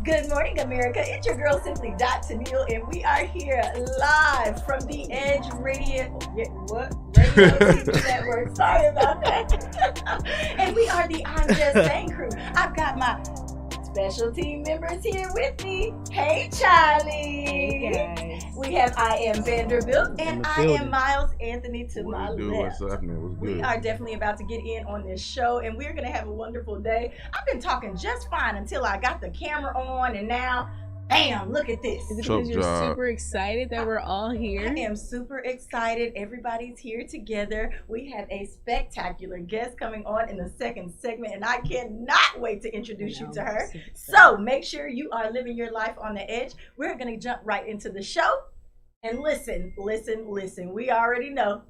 Good morning, America. It's your girl, Simply Dot Tennille, and we are here live from the Edge Radio. What? Radio TV Network. Sorry about that. And we are the I'm Just Saying crew. I've got my special team members here with me. Hey, Charlie. Hey, guys. We have I Am Vanderbilt, and I am Miles Anthony to my left. What's happening? What's good? We are definitely about to get in on this show, and we're going to have a wonderful day. I've been talking just fine until I got the camera on, and now, bam, look at this. Is it because you're super excited that we're all here? I am super excited. Everybody's here together. We have a spectacular guest coming on in the second segment, and I cannot wait to introduce you to her. So make sure you are living your life on the edge. We're going to jump right into the show. And listen. We already know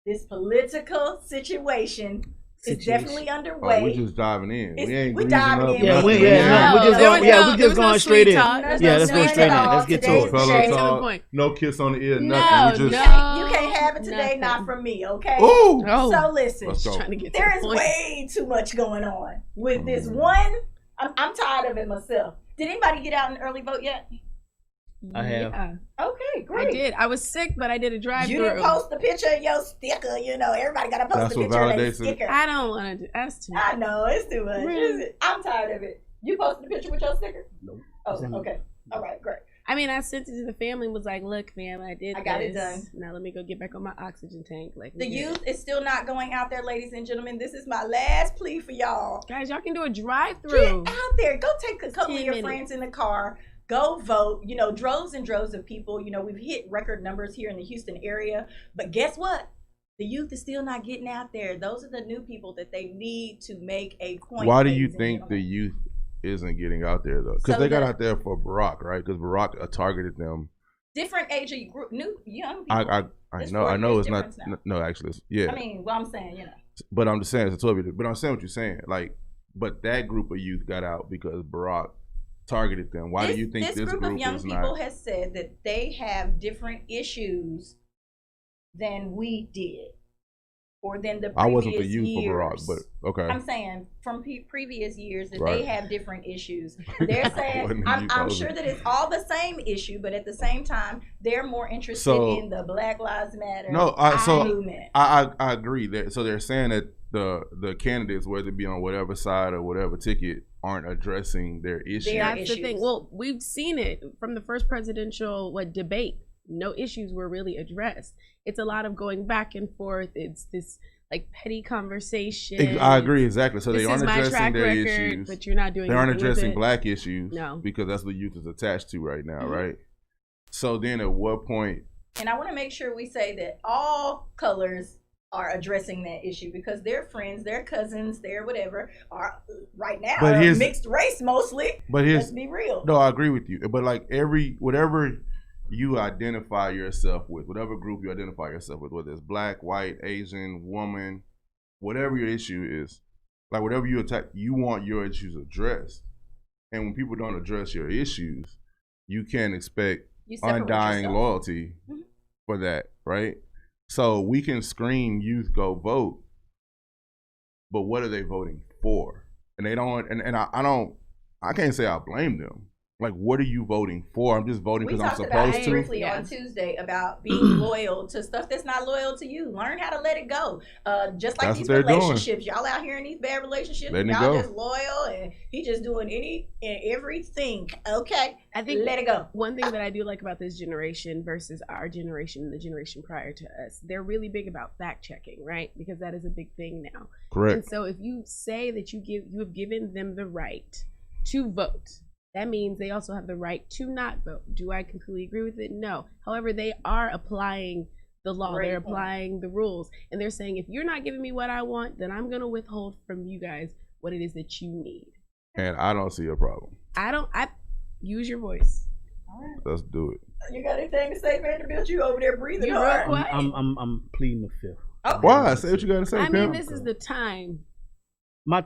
this political situation is definitely underway. We just diving in. We diving in. We're just going straight in. Let's go straight in. Let's get to it. Pillow talk, no kiss on the ear, nothing. You can't have it today, not from me, okay? Ooh. So listen, there is way too much going on with this one. I'm tired of it myself. Did anybody get out and early vote yet? I have. Yeah. Okay, great. I did. I was sick, but I did a drive-through. You didn't post the picture of your sticker. You know, everybody got to post the picture of their sticker. I don't want to do. That's too much. I know, it's too much. Really? I'm tired of it. You posted the picture with your sticker? Nope. Oh, okay. All right, great. I mean, I sent it to the family and was like, look, fam, I got it done. Now let me go get back on my oxygen tank. Like the youth is still not going out there, ladies and gentlemen. This is my last plea for y'all. Guys, y'all can do a drive-through. Get out there. Go take a couple of your friends in the car. Go vote. You know, droves and droves of people. You know, we've hit record numbers here in the Houston area. But guess what? The youth is still not getting out there. Those are the new people that they need to make a point. Why do you think the youth isn't getting out there, though? Because they got out there for Barack, right? Because Barack targeted them. Different age group, new, young people. I know it's not. No, actually, yeah. I mean, well, I'm saying, you know. But I'm just saying, it's a 12-year. But I'm saying what you're saying. Like, but that group of youth got out because Barack targeted them. Why do you think this group of young people has said that they have different issues than we did, or than the previous I wasn't the youth years. for Barack, but okay. I'm saying from previous years that they have different issues. They're saying I'm sure that it's all the same issue, but at the same time they're more interested in the Black Lives Matter movement. I agree that. So they're saying that the candidates, whether it be on whatever side or whatever ticket, aren't addressing their issues. That's the thing. Well, we've seen it from the first presidential debate. No issues were really addressed. It's a lot of going back and forth. It's this like petty conversation. I agree, exactly. So they aren't addressing their record, issues. But you're not doing. They aren't addressing Black issues. No, because that's what youth is attached to right now, right? So then, at what point? And I want to make sure we say that all colors are addressing that issue, because their friends, their cousins, their whatever are right now mixed race mostly. But let's be real. No, I agree with you. But like whatever you identify yourself with, whatever group you identify yourself with, whether it's Black, white, Asian, woman, whatever your issue is, like whatever you attack, you want your issues addressed. And when people don't address your issues, you can't expect undying loyalty for that, right? So we can scream youth go vote, but what are they voting for? And they don't, and I can't say I blame them, Like, what are you voting for? I'm just voting because I'm We talked about supposed it to. briefly on Tuesday about being loyal to stuff that's not loyal to you. Learn how to let it go. Just like That's these what they're doing. relationships. Y'all out here in these bad relationships. Letting it Y'all go. just loyal and he just doing any and everything. Okay. I think Let it go. one thing that I do like about this generation versus our generation and the generation prior to us, they're really big about fact checking, right? Because that is a big thing now. Correct. And so if you say that you have given them the right to vote, that means they also have the right to not vote. Do I completely agree with it? No. However, they are applying the law. Great They're point. applying the rules. And they're saying, if you're not giving me what I want, then I'm going to withhold from you guys what it is that you need. And I don't see a problem. I use your voice. All right. Let's do it. You got anything to say, Vanderbilt? You over there breathing You hard. real quiet. I'm pleading the fifth. Okay. Why? Say what you got to say, I mean, Pimp. this is the time. My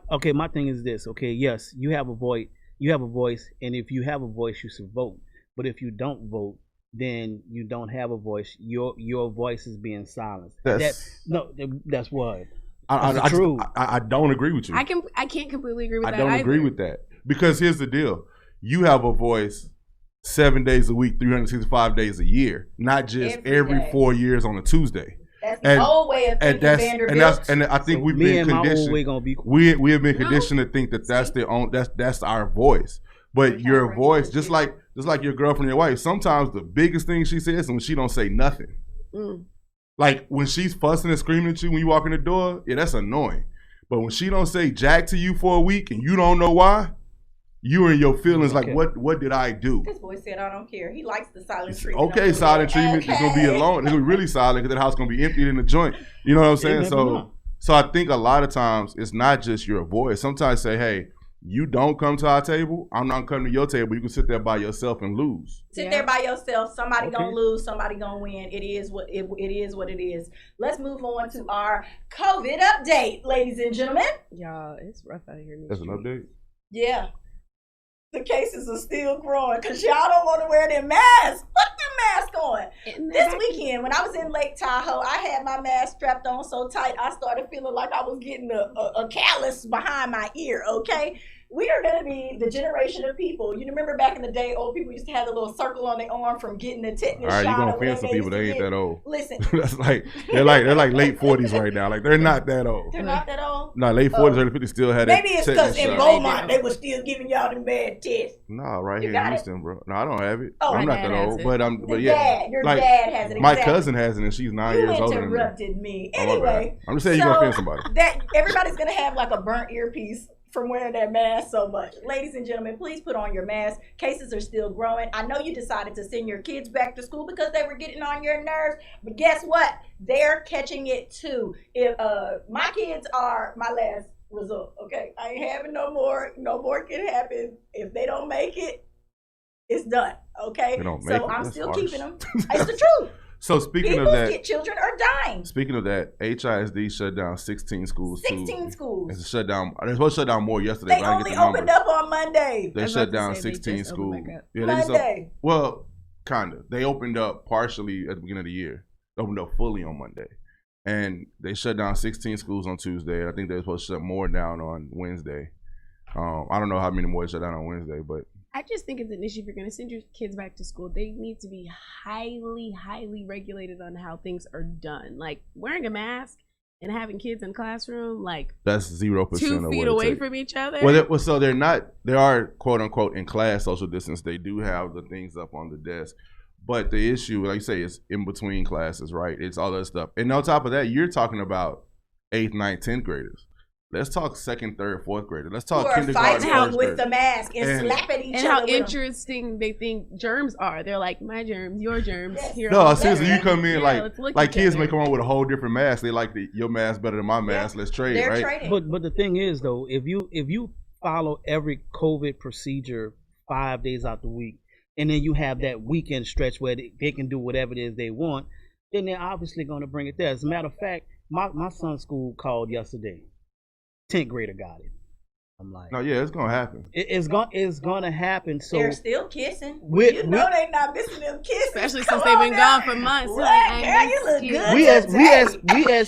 thing is this. Okay, yes, you have a voice. You have a voice, and if you have a voice, you should vote. But if you don't vote, then you don't have a voice. Your voice is being silenced. That's what. That's true. I don't agree with you. I can't completely agree with that. I don't agree with that. Because here's the deal. You have a voice 7 days a week, 365 days a year, not just every day. 4 years on a Tuesday. That's the old way of thinking, Vanderbilt. And I think So we've me been and my old conditioned. way gonna be We have been conditioned to think that that's our voice. But We your have voice, regulars just like your girlfriend, your wife, sometimes the biggest thing she says is when she don't say nothing. Mm. Like when she's fussing and screaming at you when you walk in the door, yeah, that's annoying. But when she don't say jack to you for a week and you don't know why, you in your feelings Okay. like, what did I do? This boy said, I don't care. He likes the silent treatment. Okay, over silent there. treatment. It's gonna be alone. It's gonna be really silent because that house gonna be emptied in the joint. You know what I'm saying? never So, know. so I think a lot of times it's not just your voice. Sometimes say, hey, you don't come to our table. I'm not coming to your table. You can sit there by yourself and lose. Sit Yeah. there by yourself. Somebody Okay. gonna lose. Somebody gonna win. It is what it is. What it is. Let's move on to our COVID update, ladies and gentlemen. Y'all, it's rough out here. in these That's an streets. update. Yeah, the cases are still growing because y'all don't want to wear their masks. Put them masks on. And This then- weekend, when I was in Lake Tahoe, I had my mask strapped on so tight, I started feeling like I was getting a callus behind my ear, okay? We are going to be the generation of people. You remember back in the day, old people used to have the little circle on their arm from getting the tetanus All right, shot. you're gonna or whatever offend some they people that used ain't to that get. old. Listen, That's like they're like late 40s right now. Like they're not that old. they're not that old. No, late 40s, early 50s still had that. Maybe it's because tetanus in shot. Beaumont, they were still giving y'all them bad tests. No, right You here got in it? Houston, bro. No, I don't have it. Oh, I'm my not that dad has old, it. but yeah, Your like, dad has it. my exactly. cousin has it, and she's 9 You years older than me. interrupted me. Oh, my bad. Anyway, I'm just saying you're gonna offend somebody. that everybody's gonna have like a burnt earpiece from wearing that mask so much. Ladies and gentlemen, please put on your mask. Cases are still growing. I know you decided to send your kids back to school because they were getting on your nerves, but guess what? They're catching it too. If my kids are my last result, okay? I ain't having no more. No more can happen. If they don't make it, it's done. Okay? They don't make So it? I'm That's still harsh. keeping them. It's the truth. So speaking People's of that, children are dying. speaking of that, HISD shut down 16 schools too. 16 schools. It's a shutdown. They're supposed to shut down more yesterday, They but I didn't only get the opened numbers. up on Monday. They I was shut about to down say they 16 just schools. opened back up. Yeah, they just Monday. well, kinda. They opened up partially at the beginning of the year. They opened up fully on Monday, and they shut down 16 schools on Tuesday. I think they were supposed to shut more down on Wednesday. I don't know how many more they shut down on Wednesday, but I just think it's an issue if you're going to send your kids back to school. They need to be highly regulated on how things are done. Like wearing a mask and having kids in a classroom, like that's 0% 2 of feet what it away takes. from each other. Well, so they're not. They are quote unquote in class social distance. They do have the things up on the desk, but the issue, like you say, is in between classes, right? It's all that stuff, and on top of that, you're talking about 8th, 9th, 10th graders. Let's talk 2nd, 3rd, 4th graders. Let's Who talk are kindergarten, fighting first with grade. the mask and slapping each and other how with them. interesting they think germs are. They're like, my germs, your germs. Yes. Here No, are seriously, you come in Yeah, let's look like each kids other. may come on with a whole different mask. They like your mask better than my mask. Let's trade, They're right? trading. But the thing is though, if you follow every COVID procedure 5 days out the week, and then you have that weekend stretch where they can do whatever it is they want, then they're obviously going to bring it there. As a matter of fact, my son's school called yesterday. 10th grader got it. I'm like, No, yeah, it's gonna happen. it's gonna happen. So They're still kissing. We- you know they not missing them kisses. Especially Come since they've on been now. gone for months. What? Like, Girl, I you look miss good. we as today.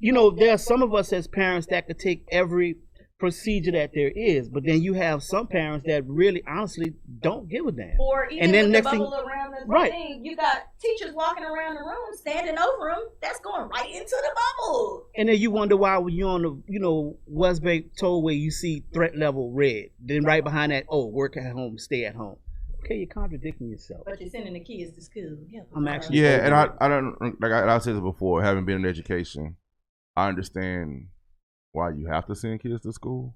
you know, there are some of us as parents that could take every procedure that there is. But then you have some parents that really, honestly, don't give a damn. Or even And then with next the thing- bubble around the Right. thing, you got teachers walking around the room, standing over them. That's going right into the bubble. And then you wonder why when you're on the, West Bank tollway, you see threat level red. Then right behind that, work at home, stay at home. Okay, you're contradicting yourself. But you're sending the kids to school. Yeah, I'm actually- Yeah, and I don't like I said this before. Having been in education, I understand why you have to send kids to school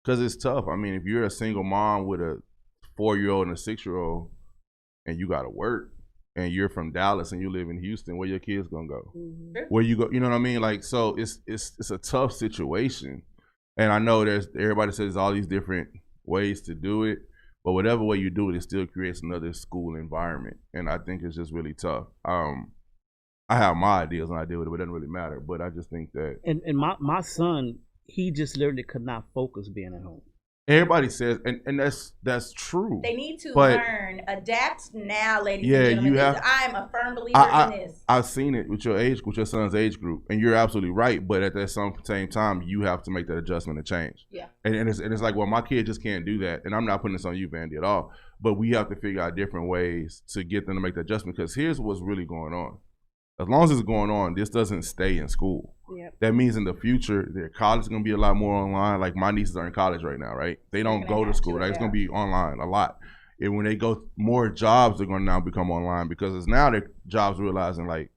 because it's tough. I mean, if you're a single mom with a 4-year-old and a 6-year-old, and you got to work, and you're from Dallas and you live in Houston, where your kids gonna go? Where you go? You know what I mean? Like, so it's a tough situation, and I know everybody says all these different ways to do it, but whatever way you do it, it still creates another school environment, and I think it's just really tough. I have my ideas and I deal with it, but it doesn't really matter. But I just think that And my son, he just literally could not focus being at home. everybody says, and that's true. They need to But- learn, adapt now, ladies Yeah, and gentlemen. you have- I'm a firm believer in this. I've seen it with your son's age group, and you're absolutely right. But at that same time, you have to make that adjustment and change. Yeah. And it's like, well, my kid just can't do that, and I'm not putting this on you, Vandy, at all. But we have to figure out different ways to get them to make that adjustment. Because here's what's really going on. As long as it's going on, this doesn't stay in school. Yep. That means in the future, their college is going to be a lot more online. Like my nieces are in college right now, right? They don't gonna go to have school. to, Like, it's yeah. going to be online a lot. And when they go, more jobs are going to now become online because it's now their jobs realizing, like,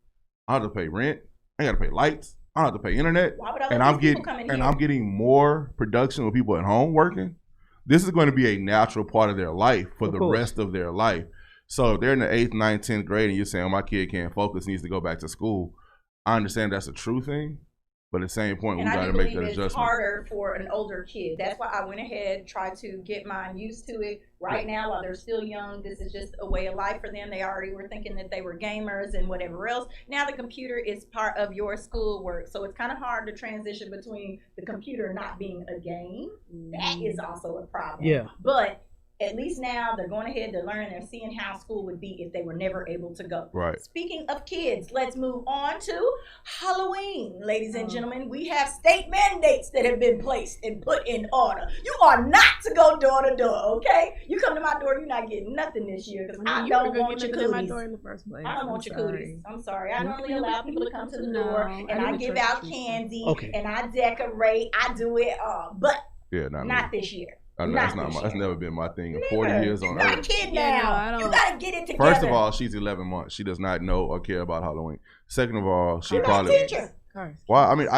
I have to pay rent, I got to pay lights, I have to pay internet, Why would I let and these I'm people getting come in and here? I'm getting more production with people at home working. This is going to be a natural part of their life for Of the course. rest of their life. So if they're in the 8th, 9th, 10th grade and you're saying, oh, my kid can't focus, needs to go back to school, I understand that's a true thing, but at the same point, And we I got do to make believe that it's adjustment. harder for an older kid. That's why I went ahead, tried to get mine used to it. Right now, while they're still young, this is just a way of life for them. They already were thinking that they were gamers and whatever else. Now the computer is part of your schoolwork. So it's kind of hard to transition between the computer not being a game. That is also a problem. Yeah. But at least now they're going ahead, they're learning, they're seeing how school would be if they were never able to go. Right. Speaking of kids, let's move on to Halloween. Ladies and gentlemen, we have state mandates that have been placed and put in order. You are not to go door to door, okay? You come to my door, you're not getting nothing this year because I You don't were gonna want get your nothing in my cooties. door in the first place. I don't want your cooties. I'm sorry. I You normally can- allow people to come to the No, door I and do I the give trick or out treat candy Okay. and I decorate. I do it all, but Yeah, not not me. this year. That's not this that's year. never been my thing. In Never. 40 years on You're not a earth. kid Yeah, now. no, I You don't- gotta get it together. First of all, she's 11 months. She does not know or care about Halloween. Second of all, she you're not a probably. teacher. Of course. Well, I mean,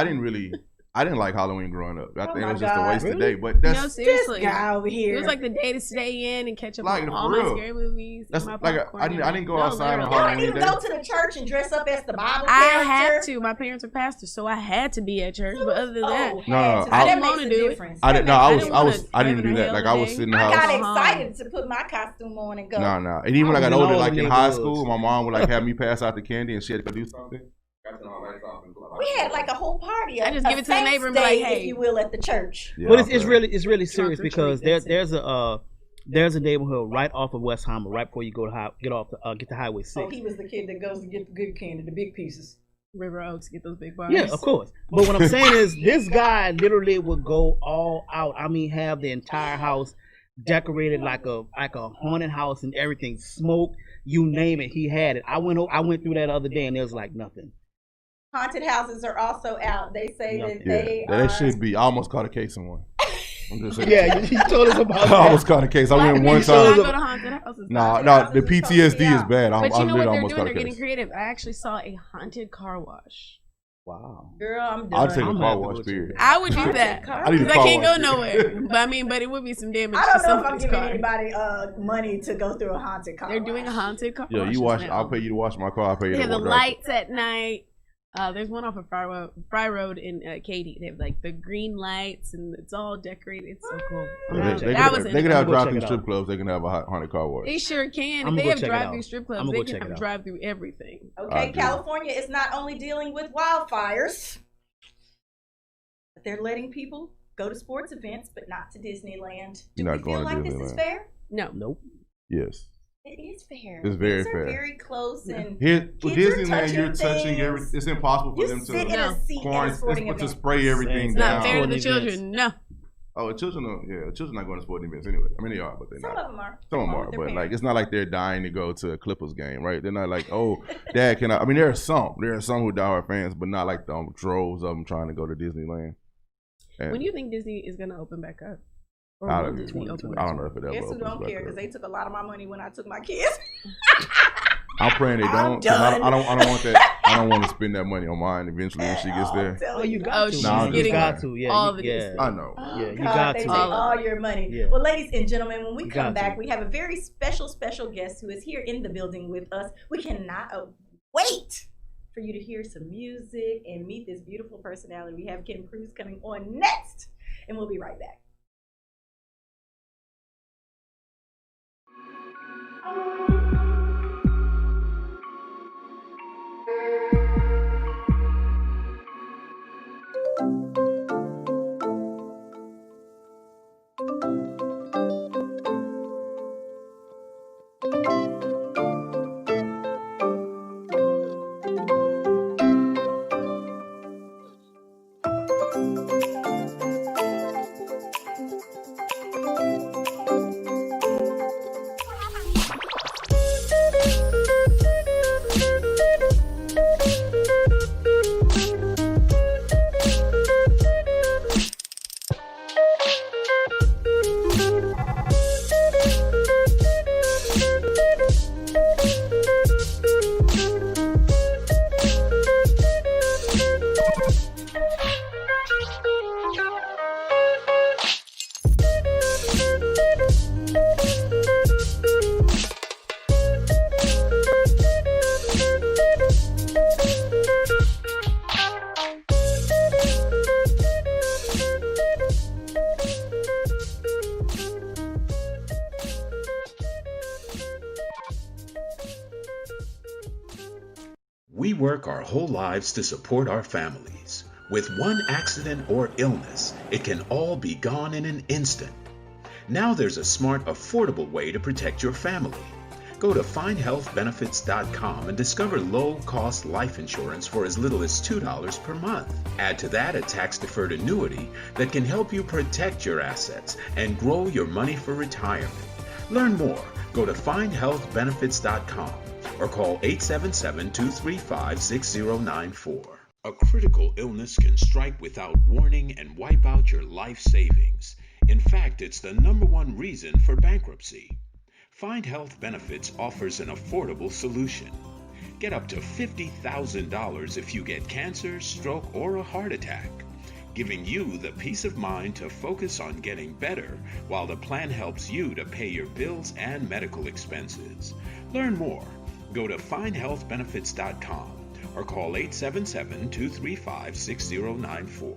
I didn't like Halloween growing up. I Oh think it my was just a God. waste of Really? day. But No, that's seriously. This guy over here. It was like the day to stay in and catch up Like, on for all my real. scary movies. That's eat my like popcorn I didn't go No, outside on literally. Y'all Halloween didn't even day. go to the church and dress up as the Bible I character. had to. My parents are pastors, so I had to be at church. But other than that, Oh, No, had no, to. I That didn't makes wanna a do it. difference. I didn't. No, That I makes was. a I difference. was. I didn't do Heaven or that. hell Like I was today. sitting in the I got house. Uh-huh. excited to put my costume on and go. No, no. And even when I got I was in older, all like the in high neighborhoods. school, my mom would like have me pass out the candy, and she had to go do something. Got to know, like, something. We had like a whole party. I just a give it to the Saints neighbor and be like, Day, hey. if you will, at the church. Yeah, But I feel it's really serious Trunk or because treat, that's it. there's a neighborhood right off of Westheimer, right before you go to get to Highway 6. Oh, he was the kid that goes to get the good candy, the big pieces. River Oaks get those big bars. Yeah, of course. But what I'm saying is, this guy literally would go all out. I mean, have the entire house decorated like a haunted house and everything, smoke, you name it, he had it. I went through that other day and there was like nothing. Haunted houses are also out. They say that Yeah, they that are. should be. I almost caught a case in one. I'm just saying. Yeah, you told us about I that. almost caught a case. I went one Should I time. go to haunted houses? No, Haunted no, houses the is supposed to be PTSD is out. bad. But you know I what really they're almost doing? got They're a getting case. creative. I actually saw a haunted car wash. Wow. Girl, I'm I'll done. take a I'm car happy wash with you. period. I would do Haunted that car I need a because I car can't go wash. nowhere. But it would be some damage I to don't know if I'm somebody's giving car. anybody money to go through a haunted car. They're doing a wash. haunted car Yeah, wash you wash. now. I'll pay you to wash my car. I'll pay you They to have the wash. lights at night. There's one off of Fry Road in Katy. They have like the green lights and it's all decorated. It's so cool. I'm Yeah, gonna they, check they, it That could, was they could have I'm gonna drive-through check it strip out. clubs. They can have a haunted car wash. They sure can. I'ma If they go have check it drive-through out. strip clubs, I'ma they go can check have it out. drive-through everything. Okay, I agree. California is not only dealing with wildfires, but they're letting people go to sports events, but not to Disneyland. Do You're we not feel going to like this is Disneyland. fair? No. Nope. Yes. It is fair. It's very Things are fair. very close, and Here, with Kids are Disneyland, you're touching touching every. things. It's impossible for you them sit in to No. a seat at a sporting to event. spray everything It's down. not fair to the Sporting events. children. No. Oh, children are going to sporting events anyway. I mean, they are, but they're Some not. of them are. Some of them are, but like it's not like they're dying to go to a Clippers game, right? They're not like, oh, Dad, can I? I mean, there are some who diehard fans, but not like the droves of them trying to go to Disneyland. And when do you think Disney is going to open back up? Or I will don't Disney open know if it ever Guess who opens don't back care? up. Because they took a lot of my money when I took my kids. I'm praying they I'm don't. 'Cause done. I don't want that. I don't want to spend that money on mine eventually when she gets there. Oh, you Oh, got to. she's Nah, you getting got to. Yeah, all you- the yeah. Disney. I know. Oh, Yeah, you God, got they to. take all your money. Yeah. Well, ladies and gentlemen, when we You come got to. back, we have a very special guest who is here in the building with us. We cannot wait for you to hear some music and meet this beautiful personality. We have Kim Cruz coming on next, and we'll be right back. We work our whole lives to support our families. With one accident or illness, it can all be gone in an instant. Now there's a smart, affordable way to protect your family. Go to findhealthbenefits.com and discover low-cost life insurance for as little as $2 per month. Add to that a tax-deferred annuity that can help you protect your assets and grow your money for retirement. Learn more. Go to findhealthbenefits.com or call 877-235-6094. A critical illness can strike without warning and wipe out your life savings. In fact, it's the #1 reason for bankruptcy. Find Health Benefits offers an affordable solution. Get up to $50,000 if you get cancer, stroke, or a heart attack, giving you the peace of mind to focus on getting better while the plan helps you to pay your bills and medical expenses. Learn more. Go to findhealthbenefits.com or call 877-235-6094.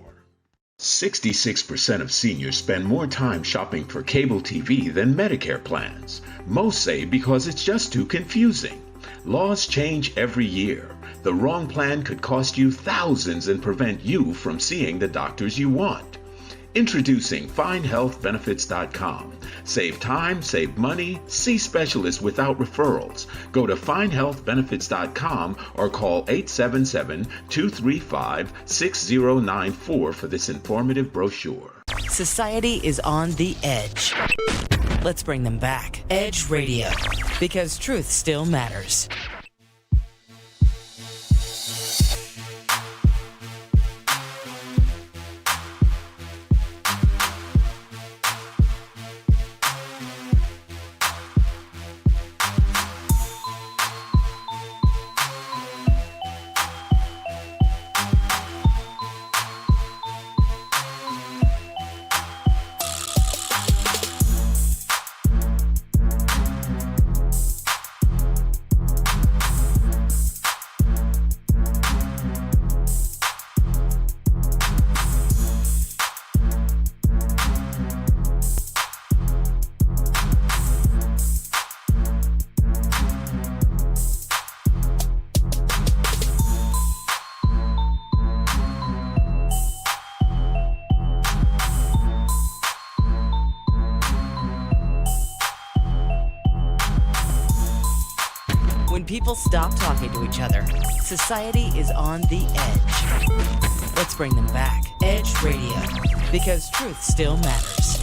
66% of seniors spend more time shopping for cable TV than Medicare plans. Most say because it's just too confusing. Laws change every year. The wrong plan could cost you thousands and prevent you from seeing the doctors you want. Introducing FindHealthBenefits.com. Save time, save money, see specialists without referrals. Go to FindHealthBenefits.com or call 877-235-6094 for this informative brochure. Society is on the edge. Let's bring them back. Edge Radio. Because truth still matters. When people stop talking to each other, society is on the edge. Let's bring them back. Edge Radio, because truth still matters.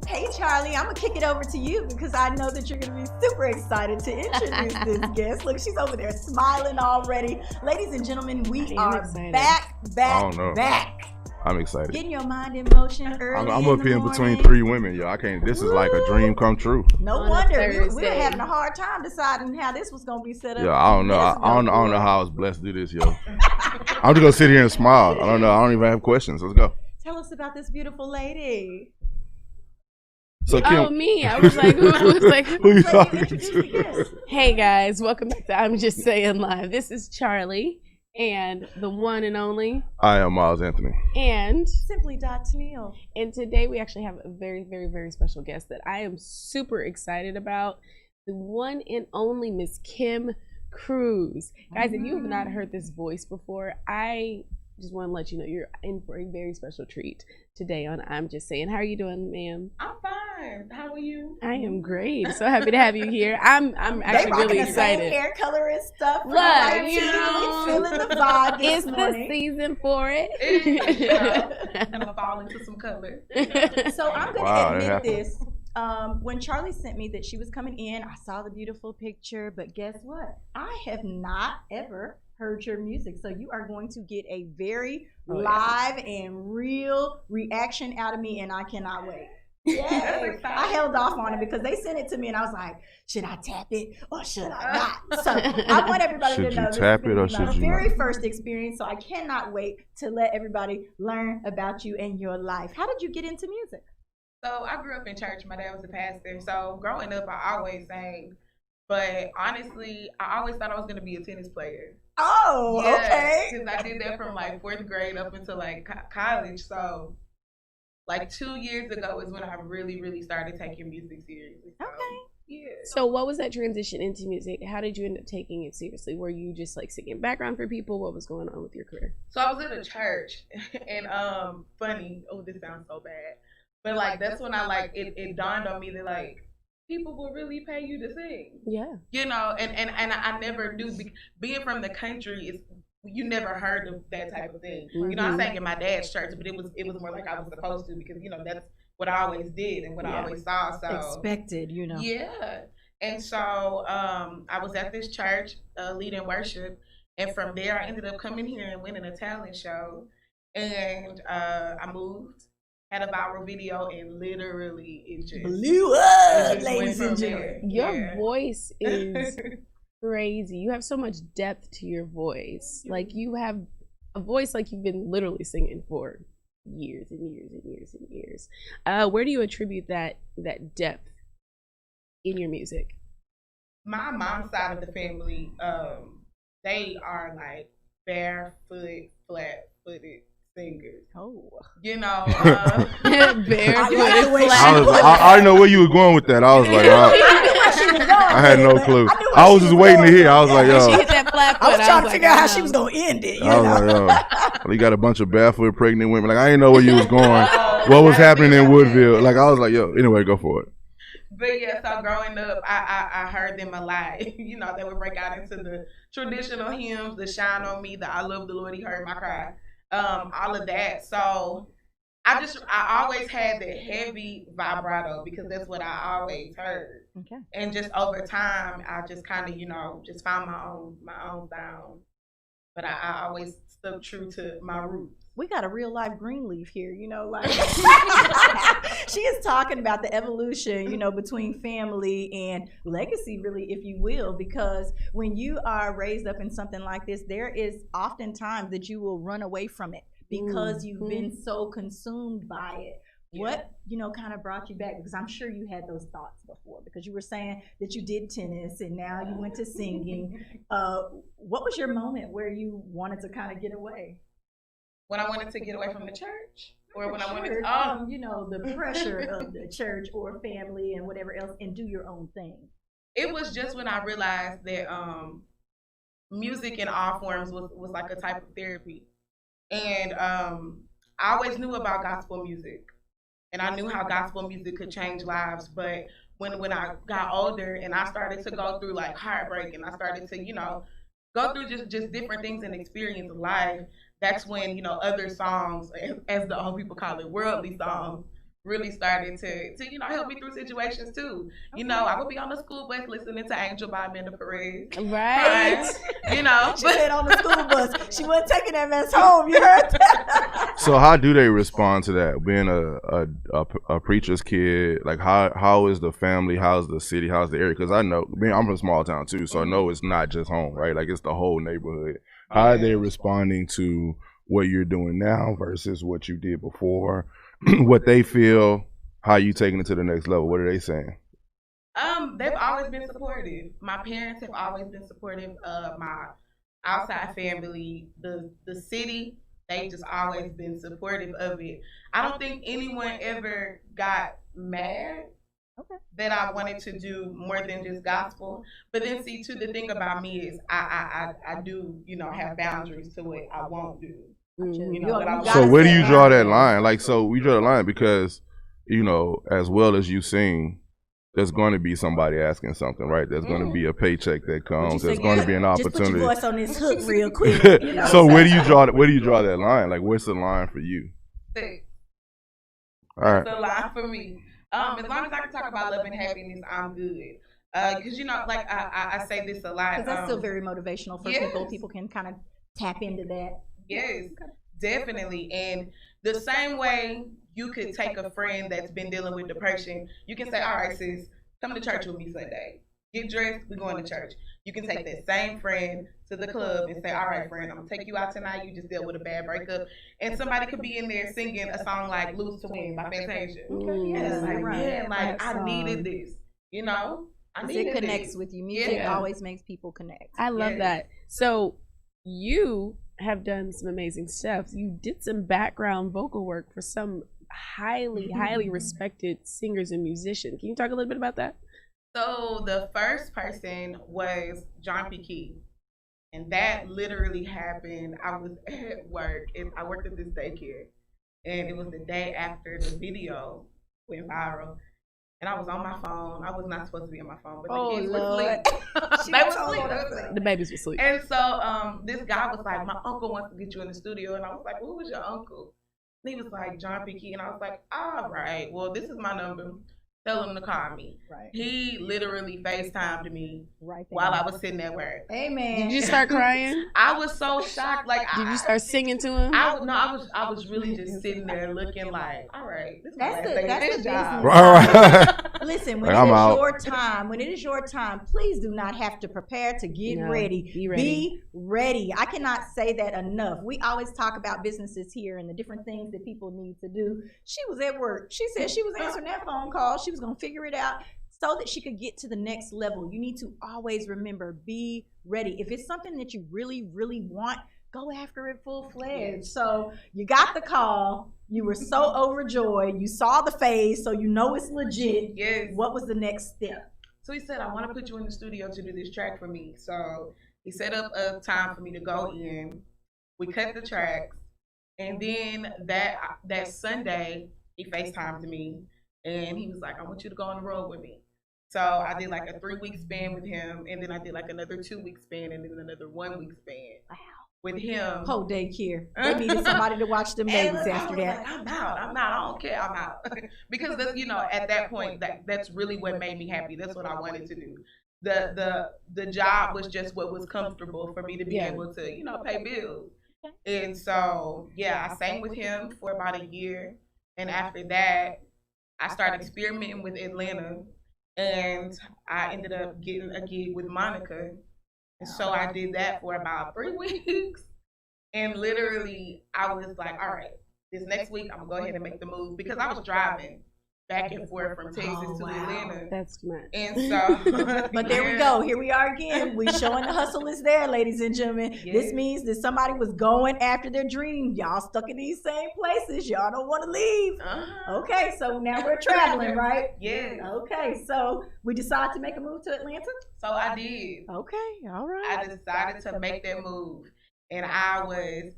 Hey, Charlie, I'm going to kick it over to you because I know that you're going to be super excited to introduce this guest. Look, she's over there smiling already. Ladies and gentlemen, we are excited. back. I'm excited. Getting your mind in motion early I'm in up the here in morning. between three women, yo. I can't. This is like a dream come true. No On a wonder. We were Thursday. having a hard time deciding how this was going to be set up. Yeah, I don't know. I don't know how I was blessed to do this, yo. I'm just gonna sit here and smile. I don't know. I don't even have questions. Let's go. Tell us about this beautiful lady. So Kim, Oh, me. I was like, who you talking Introduce the to? guest. Hey guys, welcome back to I'm Just Saying Live. This is Charlie and the one and only I am Miles Anthony. and Simply Tennille. and today we actually have a very, very, very special guest that I am super excited about. The one and only Miss Kim Cruz. Guys, if you have not heard this voice before, I just want to let you know you're in for a very special treat today on I'm Just Saying. How are you doing, ma'am? I'm fine. How are you? I am great. So happy to have you here. I'm They actually rocking really the same excited. hair color and stuff. Look, Right, you Tina, know, we feeling the vibe this It's the morning. season for it. I'm gonna fall into some color. So I'm going Wow, to that admit happened. this. When Charlie sent me that she was coming in, I saw the beautiful picture, but guess what? I have not ever heard your music. So you are going to get a very live and real reaction out of me, and I cannot wait. Yeah, I held off on it because they sent it to me, and I was like, "Should I tap it or should I not?" So I want everybody Should to you know this tap is gonna it or be should my you very not? first experience. So I cannot wait to let everybody learn about you and your life. How did you get into music? So I grew up in church. My dad was a pastor. So growing up, I always sang. But honestly, I always thought I was gonna be a tennis player. Oh, okay. Because I did that from like 4th grade up until like college. So like 2 years ago is when I really, really started taking music seriously. So, Okay. yeah. So what was that transition into music? How did you end up taking it seriously? Were you just like singing background for people? What was going on with your career? So I was in a church, and funny. Oh, this sounds so bad, but like that's when I like it dawned on me that like people will really pay you to sing, Yeah. you know. And I never knew being from the country is you never heard of that type of thing. You know, I sang in my dad's church, but it was more like I was supposed to because you know that's what I always did and what I always saw. So Expected, you know. yeah. And so I was at this church leading worship. And from there, I ended up coming here and winning a talent show. And I moved, had a viral video, and literally it just Blew it up, just ladies went and from gentlemen. there. Your Yeah. voice is crazy. You have so much depth to your voice. Like you have a voice like you've been literally singing for years and years and years and years. Where do you attribute that depth in your music? My mom's side of the family, they are like barefoot, flat-footed singers. Oh. You know, Barefoot, I like the way she I already know where you were going with that. I was like, I had no clue. I was just waiting to hear. I was like, She yo. hit that flat foot. I was trying to like, figure out how I she know. was going to end it, you I was know? like, yo. You got a bunch of barefoot pregnant women. Like, I didn't know where you was going. What was happening in Woodville? Like, I was like, yo. Anyway, go for it. But yeah, so growing up, I heard them a lot. You know, they would break out into the traditional hymns, the Shine on Me, the I Love the Lord, He Heard My Cry, all of that. So I always had the heavy vibrato because that's what I always heard. Okay. And just over time, I just kind of, you know, just found my own sound. But I always stuck true to my roots. We got a real life Greenleaf here, you know, like she is talking about the evolution, you know, between family and legacy, really, if you will, because when you are raised up in something like this, there is often times that you will run away from it because you've been so consumed by it. What, you know, kind of brought you back? Because I'm sure you had those thoughts before because you were saying that you did tennis and now you went to singing. What was your moment where you wanted to kind of get away? when I wanted to get away from the church, or when I wanted Church, to, you know, the pressure of the church or family and whatever else, and do your own thing. it was just when I realized that music in all forms was like a type of therapy. And I always knew about gospel music, and I knew how gospel music could change lives. But when I got older and I started to go through like heartbreak, and I started to, you know, go through just different things and experience life, that's when, you know, other songs, as the old people call it, worldly songs, really started to you know, help me through situations too. You know, I would be on the school bus listening to Angel by Amanda Perez. Right. You know, She said on the school bus, she wasn't taking that mess home. You heard that? So how do they respond to that? Being a preacher's kid, like how is the family? How's the city? How's the area? Because I know, I'm from a small town too, so I know it's not just home, right? Like it's the whole neighborhood. How are they responding to what you're doing now versus what you did before? What they feel, how you taking it to the next level? What are they saying? They've always been supportive. My parents have always been supportive of my outside family, the city. They've just always been supportive of it. I don't think anyone ever got mad that I wanted to do more than just gospel. But then see, too, the thing about me is I do, you know, have boundaries to what I won't do. You know, So where do you draw that line? Like, so we draw the line because, you know, as well as you sing, there's going to be somebody asking something, right? There's going to be a paycheck that comes. There's going to be an opportunity. Just put your voice on this hook real quick. You know? So where do you draw that line? Like, what's the line for you? Six. All right. That's the line for me. As long as I can talk about love and happiness, I'm good. Because, you know, like I say this a lot. Because that's still very motivational for people. People can kind of tap into that. Yes, definitely. And the same way you could take a friend that's been dealing with depression, you can say, all right, sis, come to church with me Sunday. Get dressed, we're going to church. You can take that same friend to the club and say, all right, friend, I'm going to take you out tonight. You just dealt with a bad breakup. And somebody could be in there singing a song like Lose to Win by Fantasia. Okay, yes, And it's like, right. man, like, I needed this, you know? I needed It connects this. with you. Music Yeah. always makes people connect. I love Yes. that. So you have done some amazing stuff. You did some background vocal work for some highly respected singers and musicians. Can you talk a little bit about that? So the first person was John P. Key. And that literally happened. I was at work, and I worked at this daycare. And it was the day after the video went viral. And I was on my phone. I was not supposed to be on my phone, but the kids were asleep. They were asleep. The babies were asleep. And so this guy was like, my uncle wants to get you in the studio. And I was like, who was your uncle? And he was like, John P. Key. And I was like, all right, well, this is my number. Tell him to call me. Right. He literally FaceTimed me Right there. while I was sitting at work. Amen. Did you start crying? I was so shocked. Like, Did you start singing to him? I was really just sitting there looking like, all right, this is my That's last the day at business. this job. Right. Listen, when Like, I'm it is out. your time, please do not have to prepare to get No, ready. be ready. Be ready. I cannot say that enough. We always talk about businesses here and the different things that people need to do. She was at work. She said she was answering that phone call. She was going to figure it out so that she could get to the next level. You need to always remember, be ready. If it's something that you really, really want, go after it full-fledged. So you got the call. You were so overjoyed. You saw the face, so you know it's legit. Yes. What was the next step? So he said, I want to put you in the studio to do this track for me. So he set up a time for me to go in. We cut the tracks. And then that Sunday, he FaceTimed me. And he was like, I want you to go on the road with me. So I did like a 3-week span with him. And then I did like another 2-week span and then another 1-week span with him. Whole daycare. They needed somebody to watch them And babies I after was that. like, I'm out. I don't care. I'm out. Because that's, you know, at that point, that's really what made me happy. That's what I wanted to do. The job was just what was comfortable for me to be able to, you know, pay bills. And so, yeah, I sang with him for about a year. And after that, I started experimenting with Atlanta. And I ended up getting a gig with Monica. And so I did that for about 3 weeks. And literally, I was like, all right, this next week, I'm going to go ahead and make the move. Because I was driving back and forth from Texas to wow. Atlanta. That's too much. And so, But there we go. Here we are again. We showing the hustle is there, ladies and gentlemen. Yes. This means that somebody was going after their dream. Y'all stuck in these same places. Y'all don't want to leave. Okay, so now we're traveling, right? Yes. Okay, so we decided to make a move to Atlanta. So I did. Okay, all right. I decided to make that move. And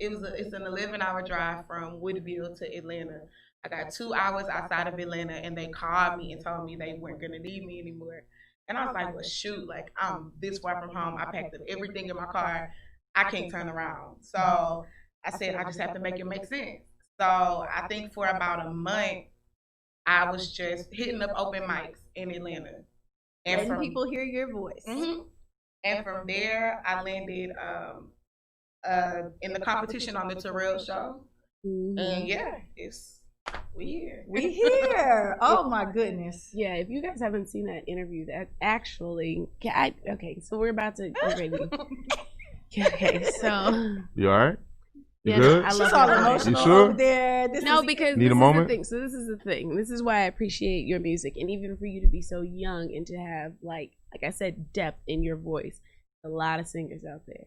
it's an 11-hour drive from Woodville to Atlanta. I got 2 hours outside of Atlanta, and they called me and told me they weren't going to need me anymore. And I was like, well, shoot, like, I'm this far from home. I packed up everything in my car. I can't turn around. So I said, I just have to make it make sense. So I think for about a month, I was just hitting up open mics in Atlanta. And Letting people hear your voice. And from there, I landed in the competition on the Terrell Show. And yeah, we here. We here. Oh my goodness. Yeah, if you guys haven't seen that interview, that actually, okay, so we're about to get ready. Okay, so. You all right? You Yeah, good? I She's love all it. emotional You sure? over there. Because Need a this moment? is the thing. So this is the thing. This is why I appreciate your music, and even for you to be so young and to have like I said, depth in your voice. A lot of singers out there,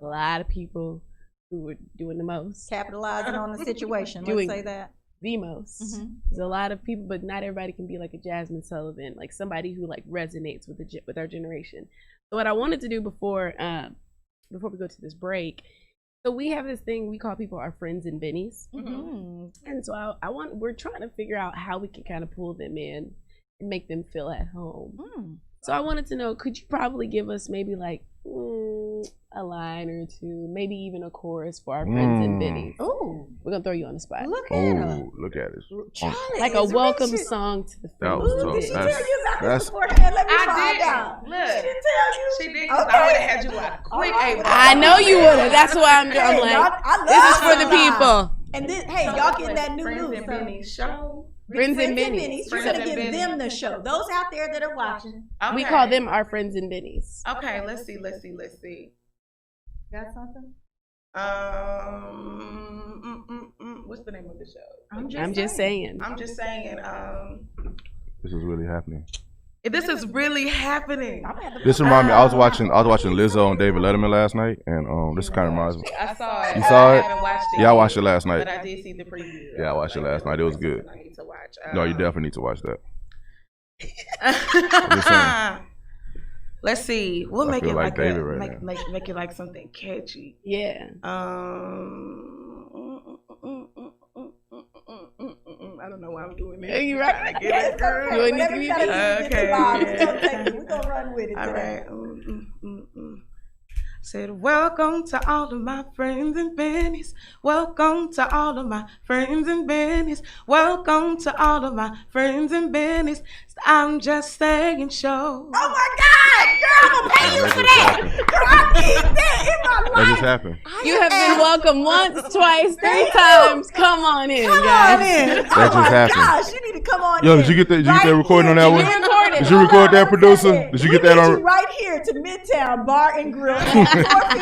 a lot of people who are doing the most, capitalizing on the situation. Doing Let's say that. the most. There's a lot of people, but not everybody can be like a Jasmine Sullivan, like somebody who like resonates with our generation. So what I wanted to do before we go to this break. So we have this thing we call people our friends and bennies, and so we're trying to figure out how we can kind of pull them in and make them feel at home. So I wanted to know, could you probably give us maybe like a line or two, maybe even a chorus for our friends and bennies? Oh, We're gonna throw you on the spot. look at her. Oh, look at it. Charlie Like a is welcome reaching. song to the That friends was and tough. Did she bennies. tell you about That's- this beforehand? Let me I find didn't. out. Look. She didn't tell you. She did, 'cause Okay. I would have had you out quick. All right. Hey, I know you would have. That's why I'm Hey, like, y'all- I love this is for the live. people. And then, hey, y'all getting that new Friends news. and Benny show. Friends and bennies. You're Friends gonna and give bennies. them the show. Those out there that are watching. We Okay. call them our friends and bennies. Okay, let's see. Got something? What's the name of the show? I'm just saying. I'm just saying. This is really happening. This is really happening. This reminds me. I was watching Lizzo and David Letterman last night, and this kind of reminds me. I saw it. You saw it? I haven't watched it. Yeah, I yet, watched it last night. But I did see the preview. Yeah, I watched it last night. It was good. I need to watch. No, you definitely need to watch that. Let's see. We'll I make feel it like like David right make it like something catchy. Yeah. I don't know why I'm doing this. Are you right? Trying to get it, girl. You ain't need to Whatever be you gotta do to get the Okay. vibe, we're gonna take it. We're gonna run with it All today. right. Said, welcome to all of my friends and bennies. Welcome to all of my friends and bennies. Welcome to all of my friends and bennies. I'm just saying show. Oh my God, girl, I'm paying you for that. Girl, I need that in my That life. just happened. You have been welcome once, twice, 3 times. Come on in, Come guys. on in. That Oh just my happened. gosh, you need to come on Yo, in. did you get that? Did you get that recording on that Did one? you record it? Did you Hold record on, that, one producer? second. Did you We get that need on? you right here to Midtown Bar and Grill at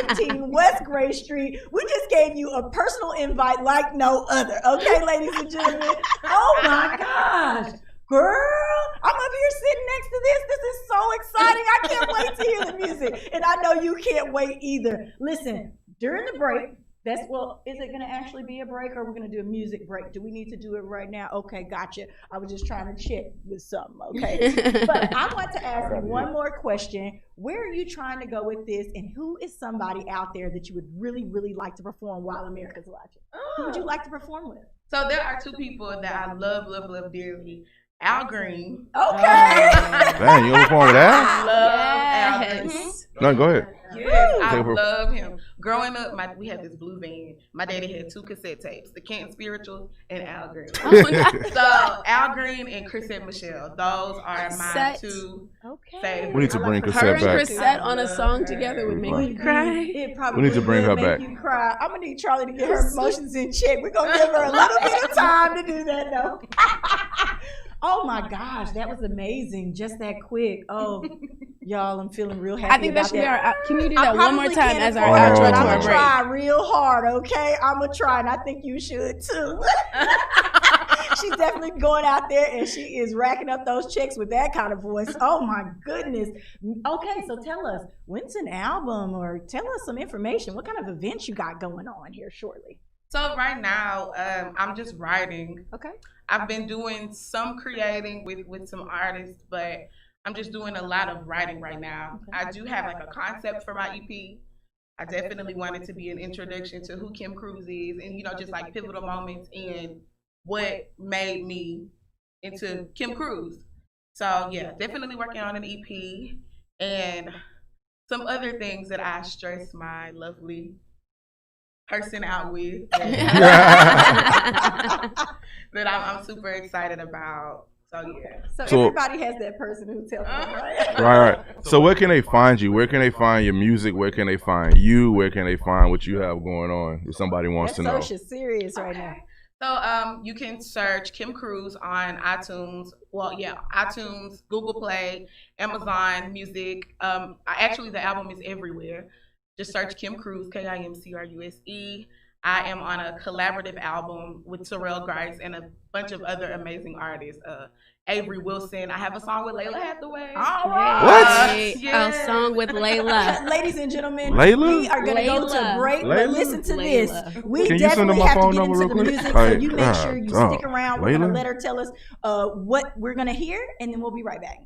415 West Gray Street. We just gave you a personal invite like no other. Okay, ladies and gentlemen. Oh my gosh. Girl, I'm up here sitting next to this. This is so exciting. I can't wait to hear the music. And I know you can't wait either. Listen, during the break, is it going to actually be a break or we're going to do a music break? Do we need to do it right now? Okay, gotcha. I was just trying to check with something, okay? But I want to ask you one more question. Where are you trying to go with this? And who is somebody out there that you would really, really like to perform while America's watching? Who would you like to perform with? So there are 2 people that I love dearly. Al Green. Okay. Dang, you on the phone with that? Love Al Green. Yes. No, go ahead. Yes, I Okay, love him. Growing up, we had this blue van. My daddy had 2 cassette tapes, the Canton Spirituals and Al Green. Oh, nice. So Al Green and Chrisette Michelle, those are my Cassette. 2 Okay. favorites. We need to bring Her Cassette and back. Chrisette on a song together would make Right. me cry. It probably We need to bring will her make back. you cry. I'm gonna need Charlie to get her emotions in check. We're gonna give her a little bit of time to do that though. Oh my gosh, that was amazing. Just that quick. Oh, y'all, I'm feeling real happy. I think that about should be our. Can you do I that one more probably time can't as our afford it, outro but to I'm our gonna break? try real hard, okay? I'm gonna try, and I think you should too. She's definitely going out there and she is racking up those checks with that kind of voice. Oh my goodness. Okay, so tell us, when's an album, or tell us some information. What kind of events you got going on here shortly? So right now, I'm just writing. Okay. I've been doing some creating with some artists, but I'm just doing a lot of writing right now. I do have like a concept for my EP. I definitely wanted to be an introduction to who Kim Cruz is, and just like pivotal moments in what made me into Kim Cruz. So yeah, definitely working on an EP and some other things that I stress my lovely person out with that I'm super excited about. So yeah. So everybody has that person who tells them, right? Right. So where can they find you? Where can they find your music? Where can they find you? Where can they find what you have going on? If somebody wants to know. Social serious right now. So you can search Kim Cruz on iTunes. Well, yeah, iTunes, Google Play, Amazon Music. Actually, the album is everywhere. Just search Kim Cruz, KIMCRUSE. I am on a collaborative album with Terrell Grice and a bunch of other amazing artists. Avery Wilson. I have a song with Layla Hathaway. All right. What? A song with Layla. Ladies and gentlemen, Layla? we are going to go to a break, but listen to Layla. this. We Can you send definitely them my have to phone get number into real the quick? music, All so right. you make sure you stick around. We're going to Layla? let her tell us what we're going to hear, and then we'll be right back.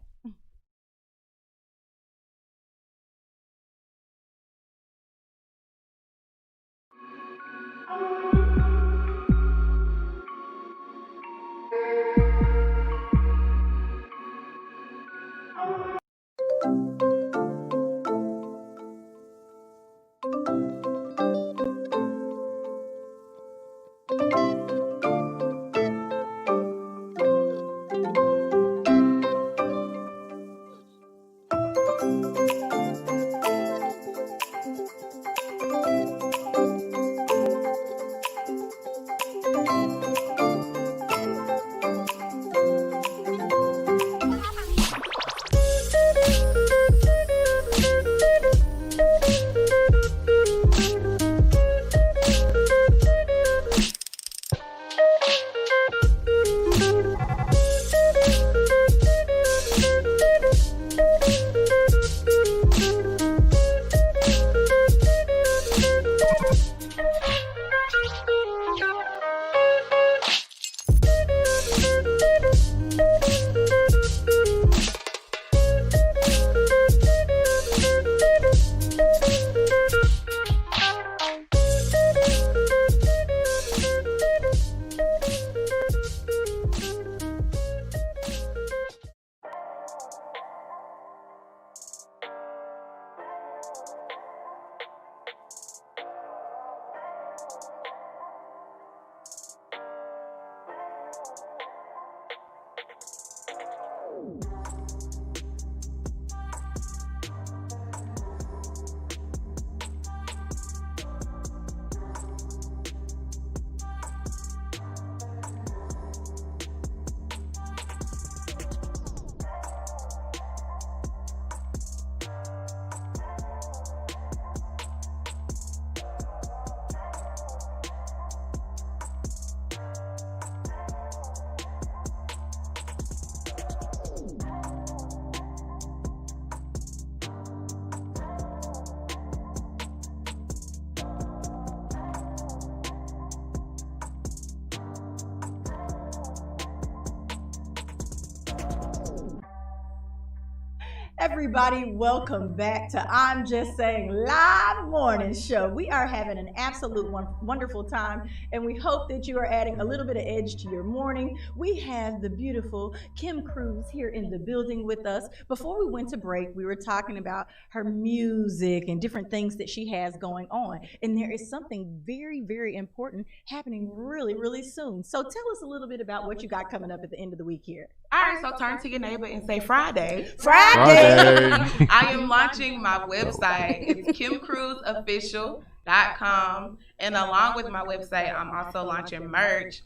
Everybody, welcome back to I'm Just Saying Live Morning Show. We are having an absolute wonderful time, and we hope that you are adding a little bit of edge to your morning. We have the beautiful Kim Cruz here in the building with us. Before we went to break, we were talking about her music and different things that she has going on, and there is something very, very important happening really, really soon. So tell us a little bit about what you got coming up at the end of the week here. All right, so turn to your neighbor and say Friday. Friday. I am launching my website. It's KimCruzOfficial.com. And along with my website, I'm also launching merch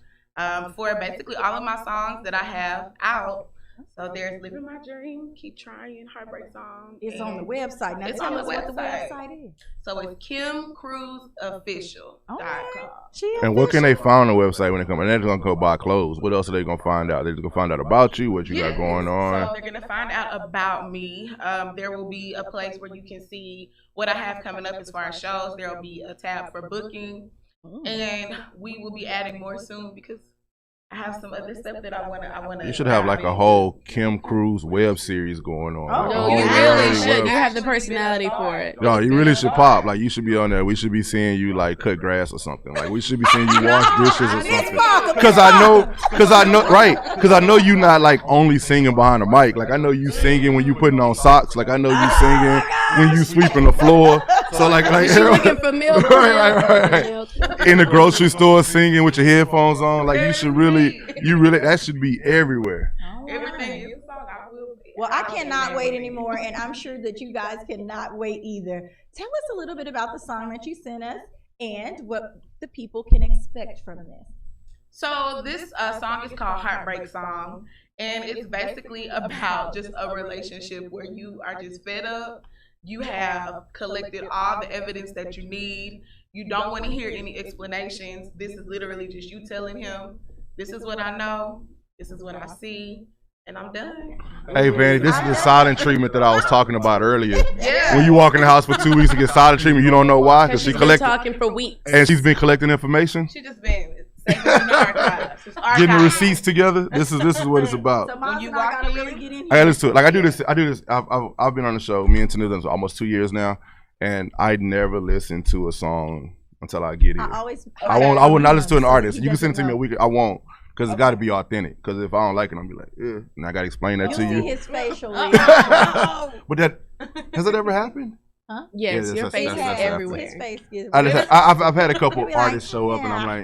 for basically all of my songs that I have out. So there's Living My Dream, Keep Trying, Heartbreak Song. It's on the and website. Now It's tell on the us what the website. website is. So it's KimCruiseOfficial.com. And what can they find on the website when they come? And they're gonna go buy clothes. What else are they gonna find out? They're just gonna find out about you, what you got going on. So they're gonna find out about me. There will be a place where you can see what I have coming up as far as shows. There will be a tab for booking, and we will be adding more soon because I have some other stuff that I wanna. You should have like a whole Kim Cruise web series going on. Oh, Like a No, whole you really reality should. web- You have the personality for it. No, you really should pop. Like you should be on there. We should be seeing you like cut grass or something. Like we should be seeing you wash dishes or something. Cause I know you not like only singing behind the mic. Like I know you singing when you putting on socks. Like I know you singing when you sweeping the floor. So like She looking for milk. right. In the grocery store singing with your headphones on. Like you really that should be everywhere. Everything in the song, I will. Well, I cannot wait anymore, and I'm sure that you guys cannot wait either. Tell us a little bit about the song that you sent us and what the people can expect from this. So this song is called Heartbreak Song, and it's basically about just a relationship where you are just fed up. You have collected all the evidence that you need. You don't want to hear any explanations. This is literally just you telling him, this is what I know, this is what I see, and I'm done. Hey Vanny, this is the silent treatment that I was talking about earlier. Yeah. When you walk in the house for 2 weeks to get silent treatment, you don't know why, because She's she been collected talking for weeks. and she's been collecting information, She just been saving in the archives. It's getting the archives. receipts together. This is what it's about. So Miles you and I walk gotta in- really get in I here. gotta listen to it. Like I do this. I've been on the show. Me and Tanuda for almost 2 years now, and I never listen to a song until I get I here. always. I will not listen to an artist. He You can send it to me a doesn't week. I won't, because it's got to be authentic. Because if I don't like it, I'm be like, and I gotta explain that know. to You see you. his facial. But that has it ever happened? Huh? Yes, Yeah, your that's- face that's- is that's- everywhere. His face gets. I've had a couple You'll be like, artists show up, and I'm like,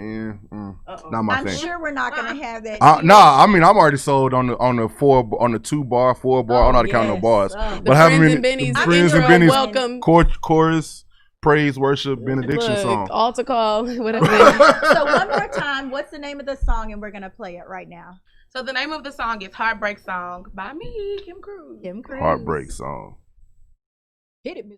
not my I'm thing. sure we're not gonna have that. Nah, I mean I'm already sold on the 2 bar, 4 bar. I don't know how to count no bars. The But having Friends been and Benny's Friends and intro, Benny's welcome. chorus, praise, worship, benediction Look, song. altar call, whatever. So one more time, what's the name of the song? And we're gonna play it right now. So the name of the song is Heartbreak Song by me, Kim Cruz. Kim Cruz. Heartbreak song. Hit it, Miss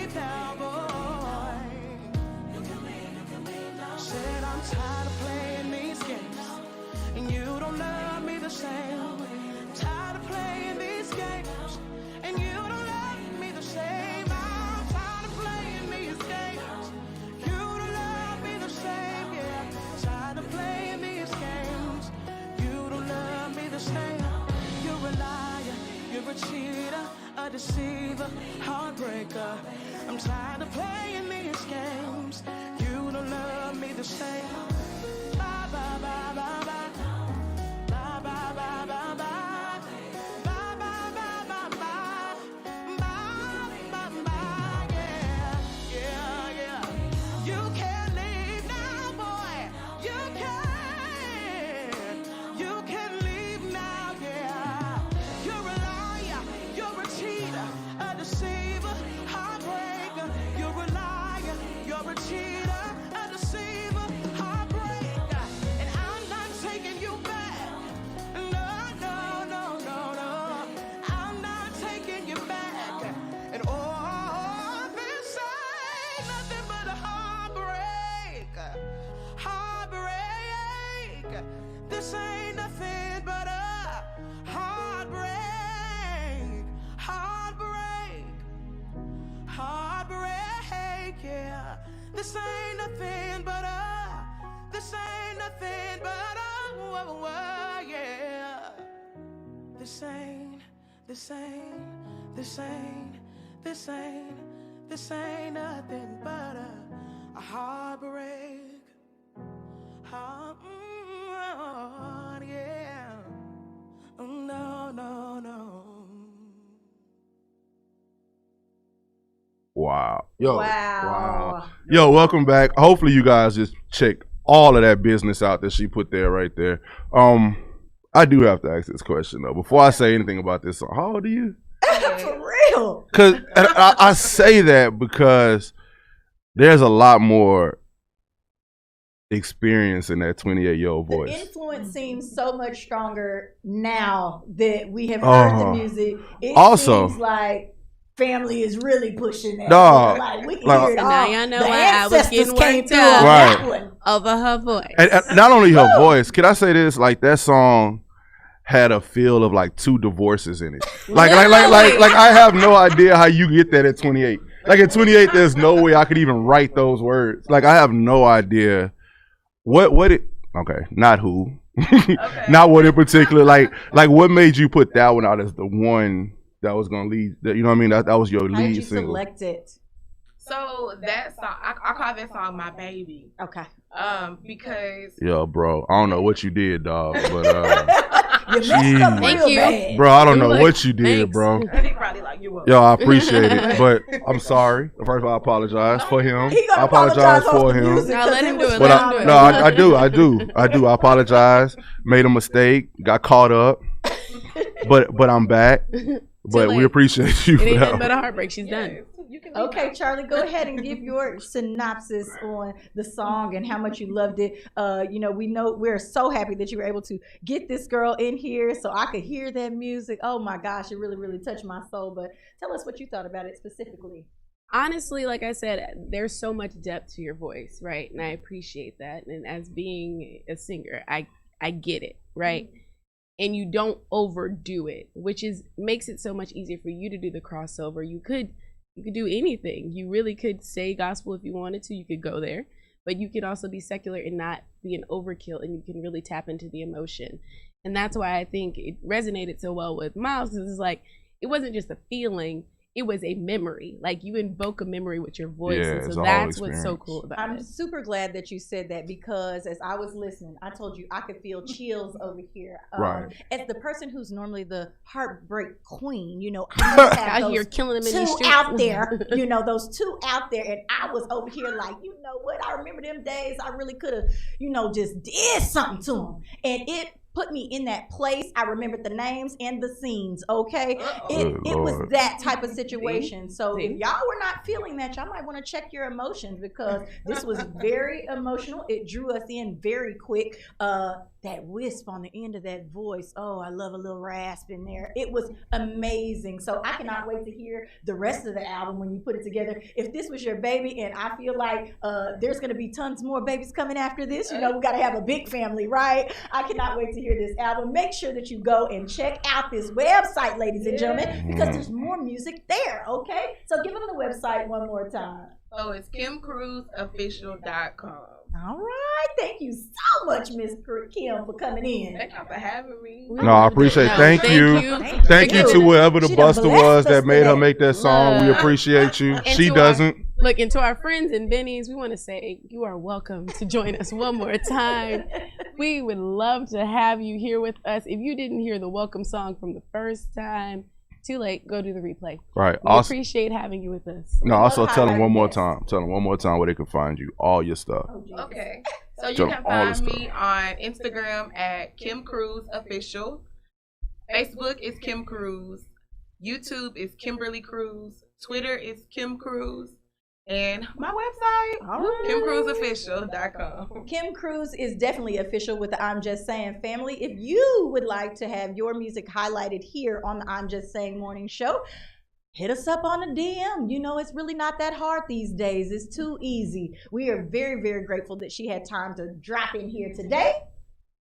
leave now, boy. Said I'm tired of playing these games, and you don't love me the same. Tired of playing these games, and you don't love me the same. I'm tired of playing these games. You don't love me the same, yeah. Tired of playing these games. You don't love me the same. You're a liar, you're a cheater, a deceiver, heartbreaker. I'm tired of playing these games. You don't love me the same. Bye, bye, bye, bye, bye. Bye, bye, bye, bye, bye. Bye, bye, bye, bye, bye. Bye, bye, bye, yeah. Yeah, yeah. You can't leave now, boy. You can leave now, yeah. You're a liar, you're a cheater, a deceiver, heartbreaker. You're a liar, you're a cheater, a deceiver, heartbreaker. And I'm not taking you back. No, no, no, no, no. I'm not taking you back. And oh, this ain't nothing but a heartbreak. Heartbreak. This ain't nothing but a heartbreak. Heartbreak. Heartbreak, yeah. This ain't nothing but a, this ain't nothing but a, whoa, whoa, yeah. This ain't nothing but a heartbreak. Yeah. No, no, no. Wow. Yo. Wow. Yo, welcome back. Hopefully you guys just checked all of that business out that she put there right there. I do have to ask this question though. Before I say anything about this song, how old are you? For real. Because I say that because there's a lot more experience in that 28-year-old voice. The influence seems so much stronger now that we have heard the music. It also seems like family is really pushing that. Dog. Like, we can Like, hear it So all. now y'all know The why I was ancestors getting came worked through up on Right. that one. over her voice. and not only her voice, can I say this? Like that song had a feel of like 2 divorces in it. Like I have no idea how you get that at 28. Like at 28, there's no way I could even write those words. Like I have no idea what it. Okay, not who, not what in particular. Like what made you put that one out as the one that was gonna lead? You know what I mean? That was your How did lead you single. select it? So that song, I call that song "My Baby," Okay. because Yo, bro, I don't know what you did, dog, but You messed up Thank real you. bad. bro, I don't know Like, what you did, thanks. bro. he probably like you. Yo, I appreciate it, but I'm sorry. First of all, I apologize for him. He gonna I apologize off for the him. music No, 'cause let him do was it, But let him do it. no, I do. I apologize. Made a mistake. Got caught up. But I'm back. But we late. appreciate you It for ain't nothing that. but a heartbreak. She's done. Okay, Charlie, go ahead and give your synopsis on the song and how much you loved it. We're so happy that you were able to get this girl in here so I could hear that music. Oh my gosh, it really, really touched my soul. But tell us what you thought about it specifically. Honestly, like I said, there's so much depth to your voice, right? And I appreciate that. And as being a singer, I get it, right? And you don't overdo it, which makes it so much easier for you to do the crossover. You could do anything. You really could say gospel if you wanted to. You could go there, but you could also be secular and not be an overkill, and you can really tap into the emotion. And that's why I think it resonated so well with Miles, because it's like it wasn't just a feeling, it was a memory. Like you invoke a memory with your voice. Yeah, And it's so a that's whole what's so experience. cool about I'm it. super glad that you said that because as I was listening, I told you I could feel chills over here. Right. As the person who's normally the heartbreak queen, I just have Out here those killing them in these two streets. out there, those 2 out there, and I was over here like, you know what? I remember them days. I really could have, just did something to them, and it put me in that place. I remembered the names and the scenes, okay? Good It was Lord. that type of situation. So See? if y'all were not feeling that, y'all might want to check your emotions, because this was very emotional. It drew us in very quick. That wisp on the end of that voice, oh, I love a little rasp in there. It was amazing. So I cannot wait to hear the rest of the album when you put it together. If this was your baby, and I feel like there's going to be tons more babies coming after this, you know, we got to have a big family, right? I cannot wait to hear this album. Make sure that you go and check out this website, ladies and gentlemen, because there's more music there, okay? So give them the website one more time. So it's KimCruiseOfficial.com. All right. Thank you so much, Miss Kim, for coming in. Thank you for having me. No, I appreciate it. No, Thank you. Thank you to whoever the She done buster blessed was us that made her today. make that song. We Look. appreciate you. And She to our- doesn't. Look, and to our friends and Bennies, we want to say you are welcome to join us one more time. We would love to have you here with us. If you didn't hear the welcome song from the first time, too late, go do the replay. Right. We Also, appreciate having you with us. no, also tell them highlighting one more this. time. Tell them one more time where they can find you. All your stuff. Oh, Jesus. Okay. So you Tell can them all the find me on Instagram at Kim Cruz Official. Facebook is Kim Cruz. YouTube is Kimberly Cruz. Twitter is Kim Cruz. And my website, All right. KimCruiseOfficial.com. Kim Cruz is definitely official with the I'm Just Saying family. If you would like to have your music highlighted here on the I'm Just Saying morning show, hit us up on the DM. You know, it's really not that hard these days. It's too easy. We are very, very grateful that she had time to drop in here today.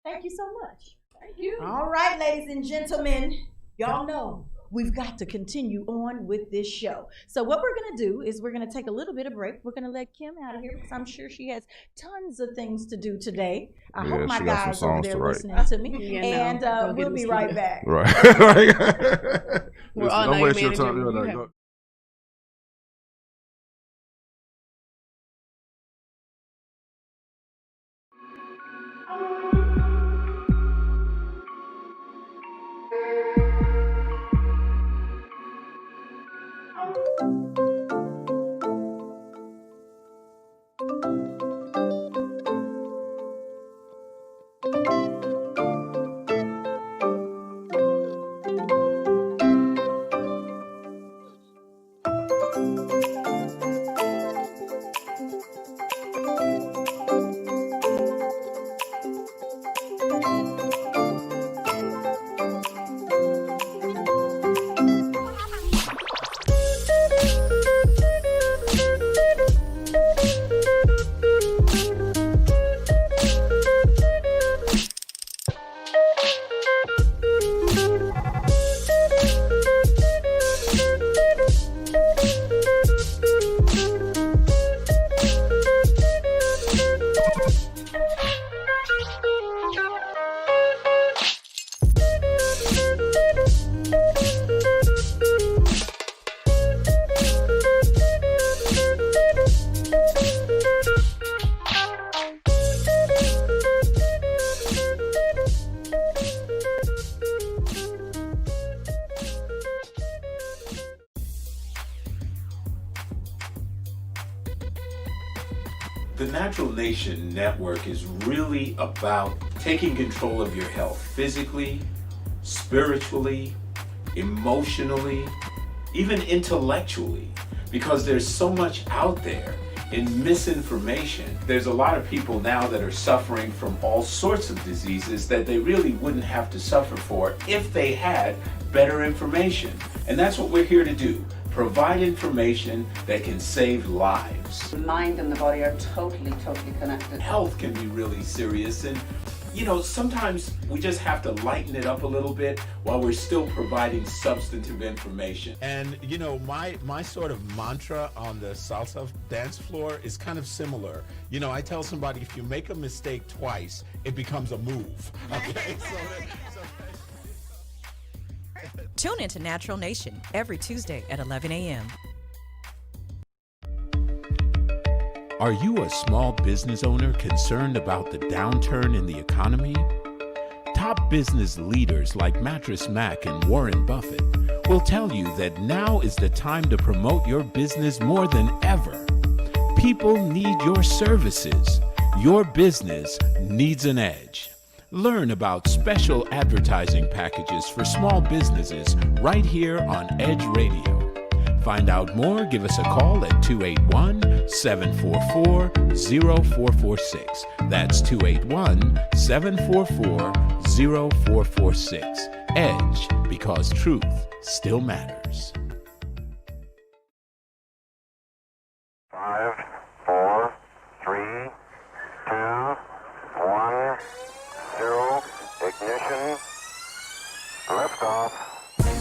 Thank you so much. Thank you. All right, ladies and gentlemen, y'all know we've got to continue on with this show. So what we're going to do is we're going to take a little bit of break. We're going to let Kim out of here because I'm sure she has tons of things to do today. I Yeah, hope my she got some guys over songs there to write. listening to me. Yeah, no. And Go get we'll a be mosquito. right back. Right. We're Listen, all don't night waste your manager. time. You Like, have- go- The Natural Nation Network is really about taking control of your health physically, spiritually, emotionally, even intellectually, because there's so much out there in misinformation. There's a lot of people now that are suffering from all sorts of diseases that they really wouldn't have to suffer for if they had better information. And that's what we're here to do. Provide information that can save lives. The mind and the body are totally connected. Health can be really serious, and you know, sometimes we just have to lighten it up a little bit while we're still providing substantive information. And you know, my sort of mantra on the salsa dance floor is kind of similar. You know, I tell somebody, if you make a mistake twice, it becomes a move. Okay, Tune into Natural Nation every Tuesday at 11 a.m. Are you a small business owner concerned about the downturn in the economy? Top business leaders like Mattress Mac and Warren Buffett will tell you that now is the time to promote your business more than ever. People need your services. Your business needs an edge. Learn about special advertising packages for small businesses right here on Edge Radio. Find out more, give us a call at 281-744-0446. That's 281-744-0446. Edge, because truth still matters. 5, 4, 3, 2, 1, 0, ignition, liftoff.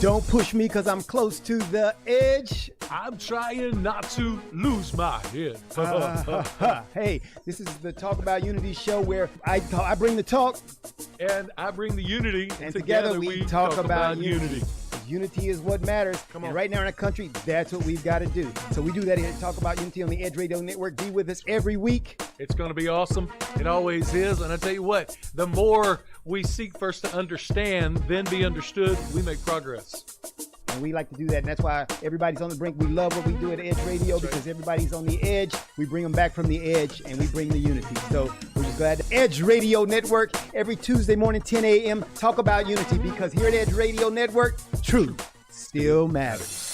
Don't push me because I'm close to the edge. I'm trying not to lose my head. Hey, this is the Talk About Unity show where I bring the talk. And I bring the unity. And together we talk about unity. Unity is what matters. Come on. And right now in our country, that's what we've got to do. So we do that here at Talk About Unity on the Edge Radio Network. Be with us every week. It's going to be awesome. It always is. And I tell you what, the more we seek first to understand, then be understood, we make progress. And we like to do that. And that's why everybody's on the brink. We love what we do at Edge Radio because everybody's on the edge. We bring them back from the edge and we bring the unity. So we're just glad. Edge Radio Network every Tuesday morning, 10 a.m. Talk About Unity because here at Edge Radio Network, truth still matters.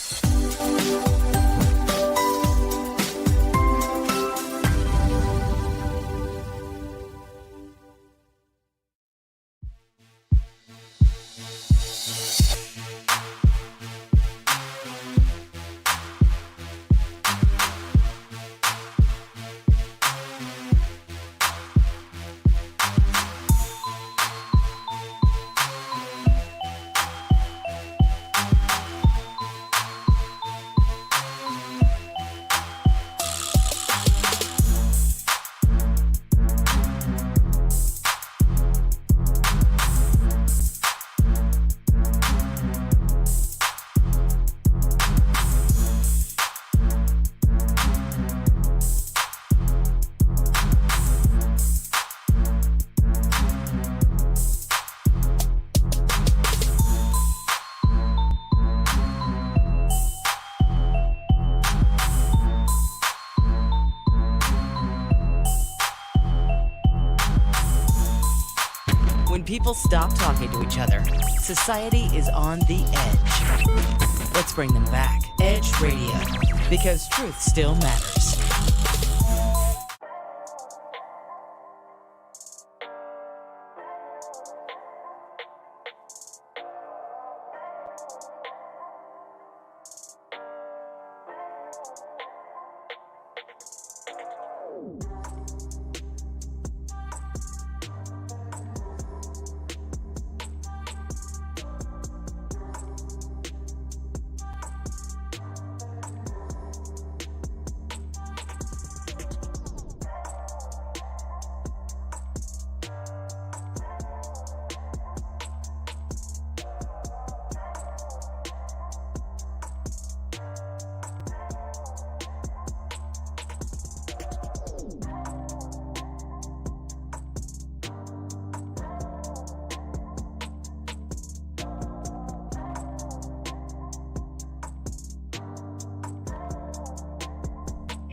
People stop talking to each other. Society is on the edge. Let's bring them back. Edge Radio, because truth still matters.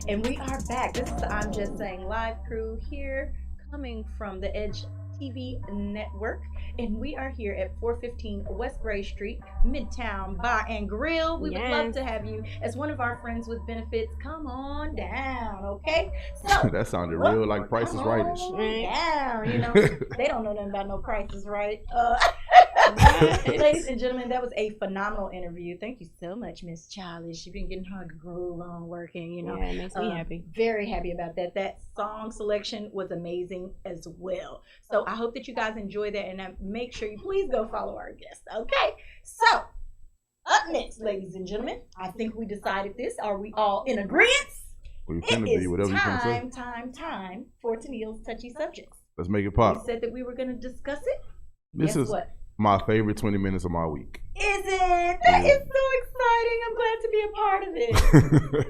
And we are back. This is the I'm Just Saying live crew here, coming from the Edge TV network. And we are here at 415 West Gray Street, Midtown Bar and Grill. We would love to have you as one of our friends with benefits. Come on down, okay? So that sounded real like Price is Right-ish. Down, you know, they don't know nothing about no Price is Right. Ladies and gentlemen, that was a phenomenal interview. Thank you so much, Miss Charlie. She's been getting her groove on working, you know. Yeah, it makes me happy. Very happy about that. That song selection was amazing as well. So I hope that you guys enjoy that, and make sure you please go follow our guests, okay? So, up next, ladies and gentlemen, I think we decided this. Are we all in agreement? It is time for Tennille's Touchy Subjects. Let's make it pop. We said that we were going to discuss it. This is what? My favorite 20 minutes of my week. Is it? That is so exciting. I'm glad to be a part of it.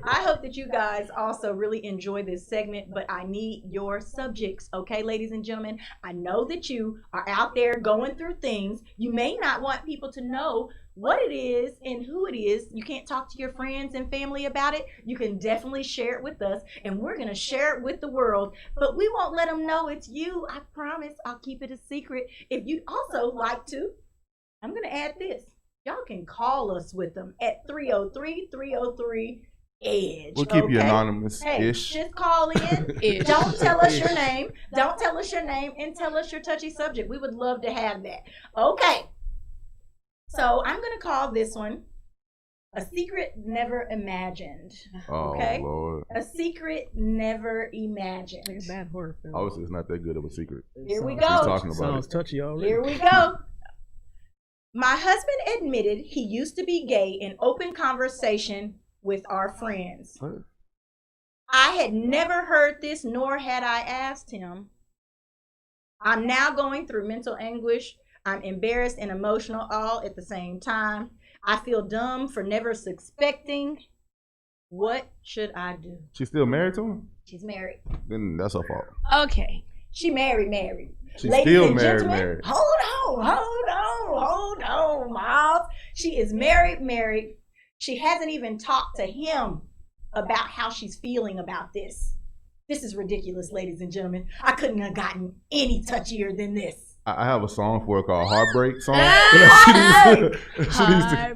I hope that you guys also really enjoy this segment, but I need your subjects, okay, ladies and gentlemen? I know that you are out there going through things. You may not want people to know what it is and who it is. You can't talk to your friends and family about it. You can definitely share it with us, and we're going to share it with the world, but we won't let them know it's you. I promise I'll keep it a secret. If you'd also like to, I'm going to add this. Y'all can call us with them at 303-303-EDGE. We'll keep you okay? anonymous-ish. Hey, just call in. Don't tell us your name. Don't tell us your name, and tell us your touchy subject. We would love to have that. Okay. So I'm going to call this one A Secret Never Imagined. Okay? Oh, Lord. A Secret Never Imagined. Like a bad horror film. Obviously, it's not that good of a secret. Here we She's go. talking about Sounds it. touchy already. Here we go. My husband admitted he used to be gay in open conversation with our friends. What? I had never heard this, nor had I asked him. I'm now going through mental anguish. I'm embarrassed and emotional all at the same time. I feel dumb for never suspecting. What should I do? She's still married to him? She's married. Then that's her fault. Okay. She married. She's Ladies still and married, gentlemen, married. Hold on, Miles. She is married. She hasn't even talked to him about how she's feeling about this. This is ridiculous, ladies and gentlemen. I couldn't have gotten any touchier than this. I have a song for it called Heartbreak Song.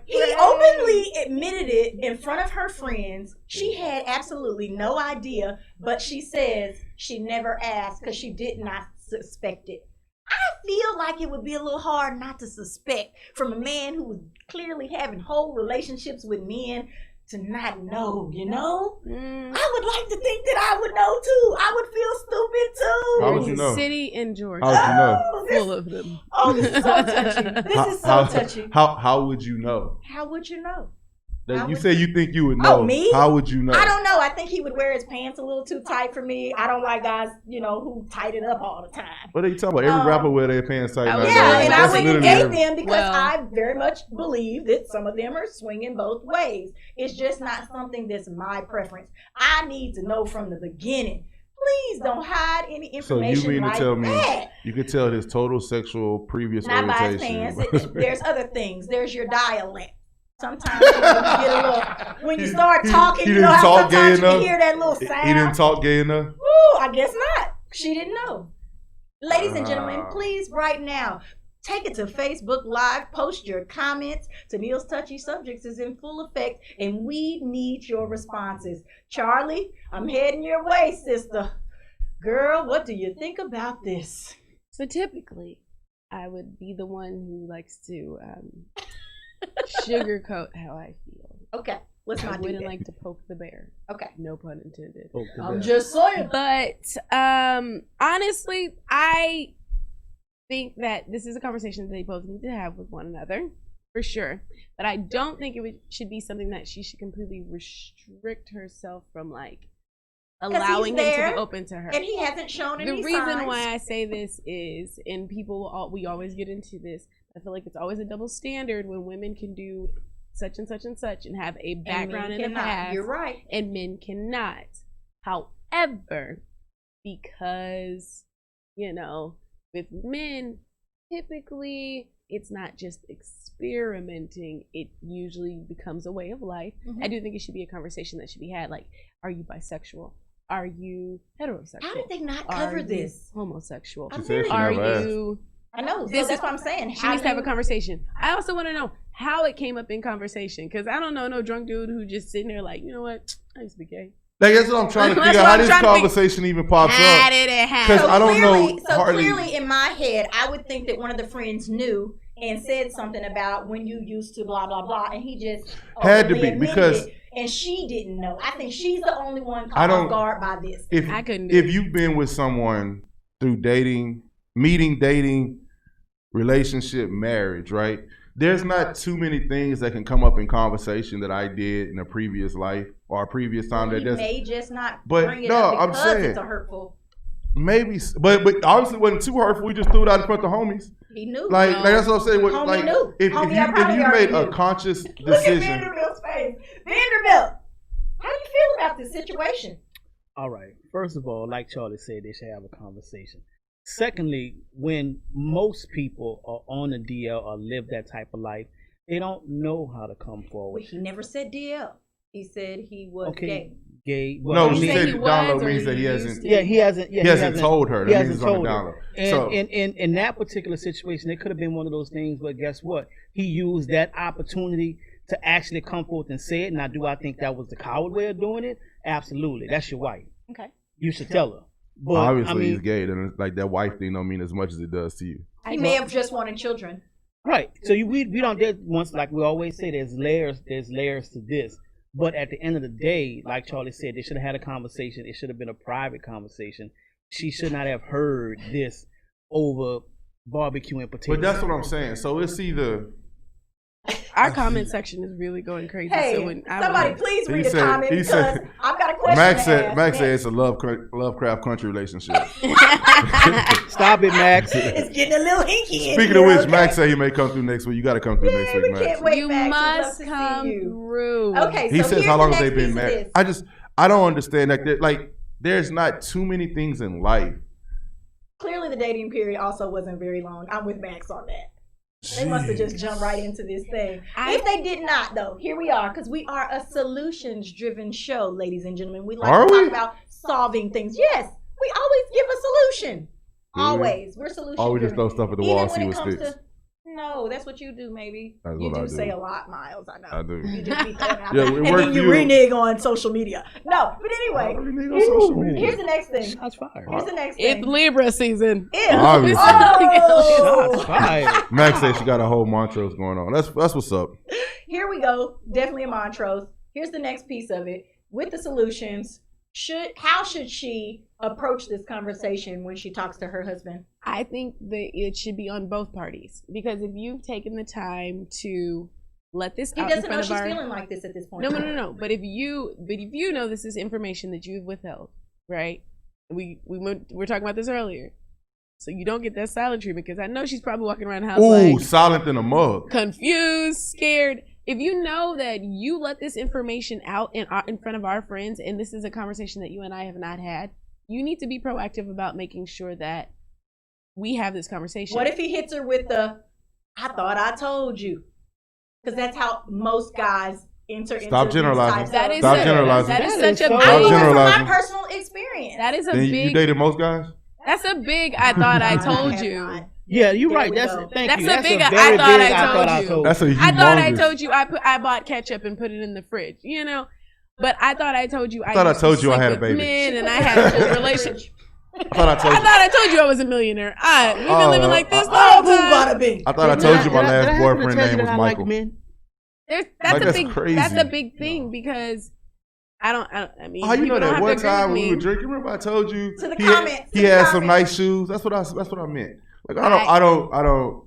He openly admitted it in front of her friends. She had absolutely no idea, but she says she never asked because she did not suspect it. I feel like it would be a little hard not to suspect from a man who was clearly having whole relationships with men to not know, you know? I would like to think that I would know too. I would feel stupid too. How would you know? City in Georgia. How would you know? Full of them. Oh, this is so touchy. This is so touchy. How would you know? How would you know? That you say you think you would know. Oh, me? How would you know? I don't know. I think he would wear his pants a little too tight for me. I don't like guys, who tight it up all the time. What are you talking about? Every rapper wear their pants tight. nowadays. Yeah, and I That's wouldn't literally date them because I very much believe that some of them are swinging both ways. It's just not something that's my preference. I need to know from the beginning. Please don't hide any So information you mean like to tell me that. you could tell his total sexual previous Not by his orientation? pants. There's other things. There's your dialect. Sometimes you get a little, when you start talking, he you know didn't how talk gay sometimes you can enough? hear that little sound. He didn't talk gay enough? Ooh, I guess not. She didn't know. Ladies and gentlemen, please right now, take it to Facebook Live, post your comments. Tennille's Touchy Subjects is in full effect, and we need your responses. Charlie, I'm heading your way, sister. Girl, what do you think about this? So typically, I would be the one who likes to sugarcoat how I feel. Okay, let's I not do wouldn't that. like to poke the bear. Okay. No pun intended. I'm just saying. But honestly, I think that this is a conversation that they both need to have with one another, for sure. But I don't think should be something that she should completely restrict herself from, allowing him to be open to her. And he hasn't shown any The reason signs. why I say this is, and we always get into this, I feel like it's always a double standard when women can do such and such and such and have a background in the cannot. past. You're right. And men cannot. However, because, with men, typically it's not just experimenting, it usually becomes a way of life. Mhm. I do think it should be a conversation that should be had, are you bisexual? Are you heterosexual? How did they not Are cover you this? homosexual? She said she Are never asked. you? I know. So This that's is what I'm saying. She needs to have a conversation. I also want to know how it came up in conversation, because I don't know no drunk dude who just sitting there you know what? I used to be gay. That's what I'm trying to That's figure what out how I'm this trying to think. conversation even pops How up. did it happen? Because I don't know So hardly. clearly, in my head, I would think that one of the friends knew and said something about when you used to blah blah blah, and he just Had to openly be, admitted because- it, and she didn't know. I think she's the only one I caught don't- off guard by this. If you've been with someone through dating, relationship, marriage, right? There's not too many things that can come up in conversation that I did in a previous life or a previous time that You does may just not But bring it no, up I'm because saying- it's a hurtful. maybe, but obviously it wasn't too hurtful. We just threw it out in front of the homies. He knew. Like that's what I'm saying. Homie Like knew. if Homie, you I probably made already a knew. conscious Look at decision. Vanderbilt's face. Vanderbilt, how do you feel about this situation? All right. First of all, like Charlie said, they should have a conversation. Secondly, when most people are on the DL or live that type of life, they don't know how to come forward. He never said DL. He said he was gay. Gay. No, I he mean- said download means that he hasn't. Yeah, he hasn't. Yeah, he hasn't told her. He That means hasn't it's on the told her. download. And So in that particular situation, it could have been one of those things. But guess what? He used that opportunity to actually come forth and say it. Now, do I think that was the coward way of doing it? Absolutely. That's your wife. Okay. You should tell her. But obviously I mean, he's gay, then like that wife thing don't mean as much as it does to you. He may have just wanted children. right. So we don't. Once, like we always say, there's layers to this. But at the end of the day, like Charlie said, they should have had a conversation. It should have been a private conversation. She should not have heard this over barbecue and potatoes. But that's what I'm saying. So it's either Our comment section is really going crazy. Hey, so when somebody please He read a said- comment he because said- I've got a question Max to ask. said it's a Lovecraft Country relationship. Stop it, Max. It's getting a little hinky. Speaking of which, Max said he may come through next week. You got to come through next week, Max. Can't wait, you Max. We'd love must to see come you. through. Okay, He so says here's how long the have they next been piece of married? this. I don't understand that. Like there's not too many things in life. Clearly, the dating period also wasn't very long. I'm with Max on that. They must have just jumped right into this thing. If they did not, though, here we are, because we are a solutions-driven show, ladies and gentlemen. We like Are to we? talk about solving things. Yes, we always give a solution. Do we? Always. We're solution-driven. Or we just throw stuff at the wall and see what sticks. No, that's what you do, maybe. That's You what I do do. say a lot, Miles. I know. I do. You just be throwing out Yeah, there. it And worked then you for you. renege on social media. No, but anyway, on social media. here's the next thing. Shots fired. Here's the next It's thing. Libra season. Obviously. Oh! Shots fired. Max said she got a whole Montrose going on. That's what's up. Here we go. Definitely a Montrose. Here's the next piece of it. With the solutions, how should she approach this conversation when she talks to her husband? I think that it should be on both parties, because if you've taken the time to let this He out in doesn't know front she's of our feeling like this at this point. no. But if you know this is information that you've withheld, right? We're talking about this earlier, so you don't get that silent treatment, because I know she's probably walking around the house Ooh, like silent in a mug. confused, scared. If you know that you let this information out in front of our friends, and this is a conversation that you and I have not had, you need to be proactive about making sure that we have this conversation. What if he hits her with the, I thought I told you? Because that's how most guys enter Stop into generalizing. these types That of- is Stop a- generalizing. That is That such is a so- I'm Stop going from generalizing. my personal experience. that is a Then big you dated most guys? that's a big I thought I No, told have you. not. Yeah, you're There right. we That's go. thank That's you. a That's big a I very thought big I told you. That's a humongous. I thought I told you I bought ketchup and put it in the fridge, you know. But I thought I told you I thought I used to told you I sleep had a with baby. men and I had a relationship. I thought I told I you. thought I told you I was a millionaire. We've been Oh, living like this the Oh, whole boom, time. bada bing. I thought I told you my last boyfriend name was Michael. That's Like, a that's big crazy. that's a big thing, because I mean, Oh, you know people don't that have one to agree time with when we me. were drinking? Remember I told you To the he comments, had, to he the had some comments. nice shoes. That's what I meant. Like I don't.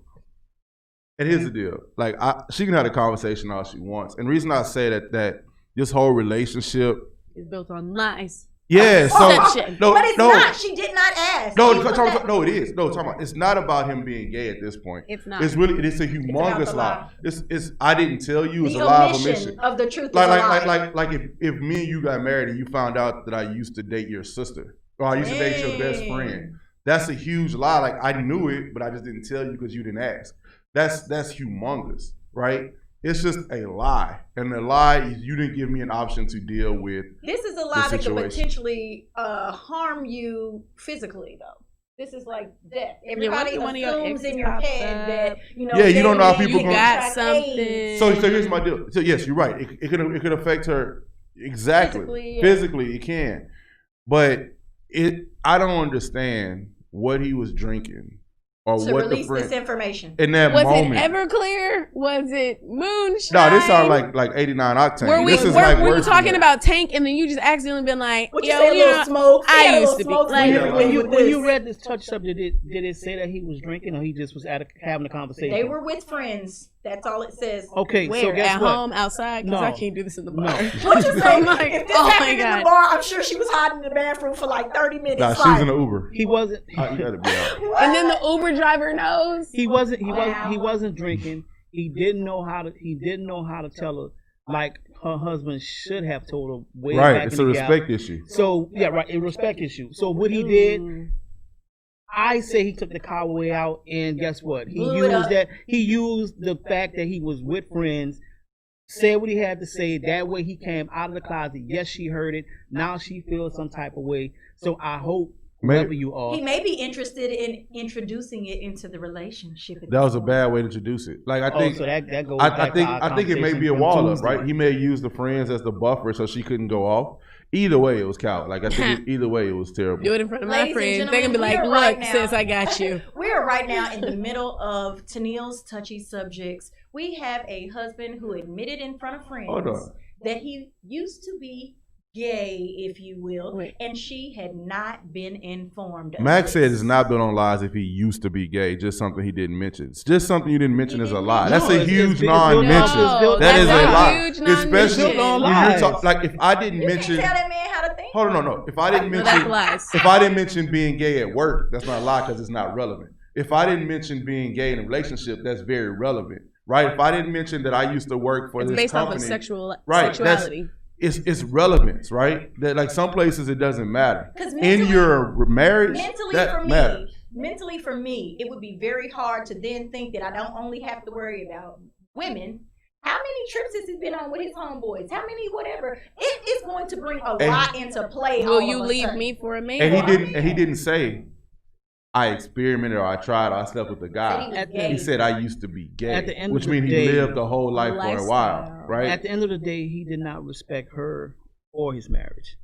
And here's the deal. Like she can have a conversation all she wants. And the reason I say that this whole relationship, It's built on lies. yeah. So Deception. no, But it's no. not. She did not ask. No, She put that- no, it is. No, talking about it's not about him being gay at this point. It's not. It's really it's a about humongous the lie. lie. It's I didn't tell you. It's The a lie of omission omission. of the truth is a lie. Like if me and you got married and you found out that I used to date your sister or I used to date your best Dang. friend, that's a huge lie. Like I knew it, but I just didn't tell you because you didn't ask. That's humongous, right? It's just a lie, and the lie is you didn't give me an option to deal with. This is a lie that could situation. potentially harm you physically, though. This is like death. Everybody one of your assumes in exes your pops head up. that Yeah, you don't know how they people go- contract got AIDS. something. So here's my deal. So yes, you're right. It could affect her exactly. Physically, yeah. Physically, it can. But I don't understand what he was drinking or to what the release friend this information. in that Was moment. it Everclear? Was it moonshine? No, this sounds like 89 octane. Were we this is like were you worse than talking that. about Tank, and then you just accidentally been like, What you yo, say, a you little know, smoke? He had I a used little to be smoke like, when When with you this. read this touch up, did it say that he was drinking or he just was having a conversation? They were with friends. That's all it says. Okay, Where? so guess At what? home, outside? Because No. I can't do this in the bar. No. I'm just saying, I'm like, if this oh my happened in God. the bar, I'm sure she was hiding in the bathroom for like 30 minutes. Nah, she's like, in an Uber. He wasn't. You gotta be out. And then the Uber driver knows. He wasn't drinking. He didn't know how to tell her like her husband should have told her way Right, back it's in a the gap. respect issue. So yeah, right, a respect issue. So what he did, I say he took the cowboy out, and guess what? He Blew it up. used the fact that he was with friends, said what he had to say. That way he came out of the closet. Yes, she heard it. Now she feels some type of way. So I hope whoever you are. He may be interested in introducing it into the relationship. That was a bad way to introduce it. Like I think, so that goes I back think, to our I think it may be a conversation wall from up, Tuesday. right? He may use the friends as the buffer so she couldn't go off. Either way, it was cow. Like I think either way, it was terrible. Do it in front of my Ladies and friends. They can be gentlemen, like, we are look, right now- sis, I got you. We are right now in the middle of Tennille's touchy subjects. We have a husband who admitted in front of friends Hold on. that he used to be gay, if you will, Wait. and she had not been informed. of Max this. said it's not built on lies if he used to be gay. Just something he didn't mention. It's just something you didn't mention is a lie. No, That's a it's huge built on- non-mention. No, That is that's a a lie. huge non-mention. Especially It's built on when you're lies. talking. Like if I didn't You mention. can't tell that man how to think. Hold on, no. If I didn't No, mention, that's lies. if I didn't mention being gay at work, that's not a lie because it's not relevant. If I didn't mention being gay in a relationship, that's very relevant, right? If I didn't mention that I used to work for It's this based company, off of right? sexuality. It's relevance, right? That like some places it doesn't matter. 'Cause In mentally- your marriage, Mentally that for me, matters. mentally for me, it would be very hard to then think that I don't only have to worry about women. How many trips has he been on with his homeboys? How many whatever? It is going to bring a lot into play. Will all you of a leave sudden. me for a man? And he didn't say I experimented or I tried or I slept with a guy. Said he was gay. He said I used to be gay, At the end which of the means he day, lived a whole life for a while, lifestyle. right? At the end of the day, he did not respect her or his marriage.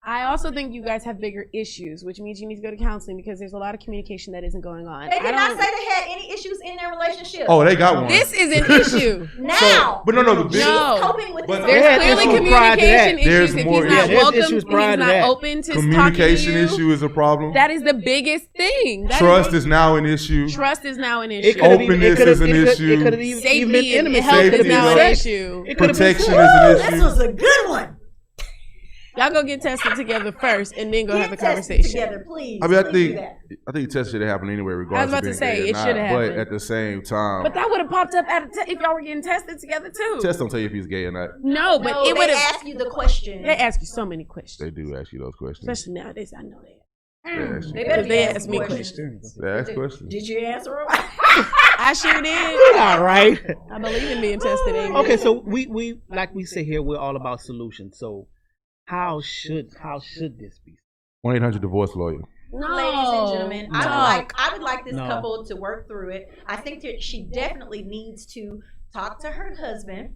I also think you guys have bigger issues, which means you need to go to counseling because there's a lot of communication that isn't going on. They I did not don't- say they had any issues in their relationship. Oh, they got one. This is an issue. Now, But no, the big she's No. coping with But this. There's had clearly issues prior to that. communication There's issues. If more he's not issues. There's welcome, issues if prior he's to not that. open to communication talking to you, issue is a problem. that is the biggest thing. That Trust is, is now an issue. trust is now an It issue. could've Openness is an issue. It could have even Safety been and intimacy. health It could've is been now an sex. issue. It could've been Protection sex. is an This issue. was a good one. Y'all go get tested together first and then go Get have a tested conversation. together, please. I mean, I Please think do that. test should have happened anyway, regardless about of to being say, gay or it not. should have But happened. at the same time, But that would have popped up if y'all were getting tested together too. test don't tell you if he's gay or not. No, but No, it they would have. ask you the question. They ask you so many questions, They do ask you those questions. especially nowadays. I know that. They ask you. They better be They asking ask me questions. They ask questions. Did you answer them? I sure did. All right. I believe in being tested. Amen. Okay, so we like we say here, we're all about solutions. So how should this be? 1-800-divorce lawyer. No. Ladies and gentlemen, No. I would like this No. couple to work through it. I think that she definitely needs to talk to her husband.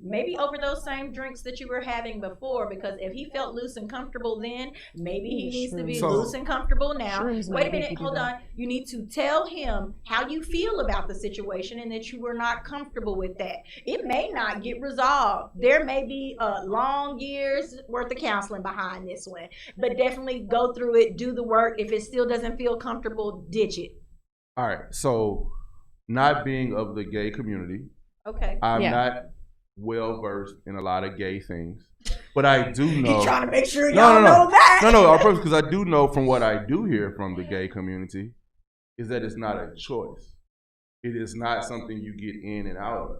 Maybe over those same drinks that you were having before, because if he felt loose and comfortable then, maybe he needs to be So- loose and comfortable now. Shrooms Wait a might make minute, you do hold that. on. You need to tell him how you feel about the situation and that you were not comfortable with that. It may not get resolved. There may be long years worth of counseling behind this one, but definitely go through it, do the work. If it still doesn't feel comfortable, ditch it. All right. So, not being of the gay community, Okay. I'm Yeah. not well versed in a lot of gay things, but I do know. He's trying to make sure No, y'all know that. No, on purpose, because I do know from what I do hear from the gay community is that it's not a choice. It is not something you get in and out of.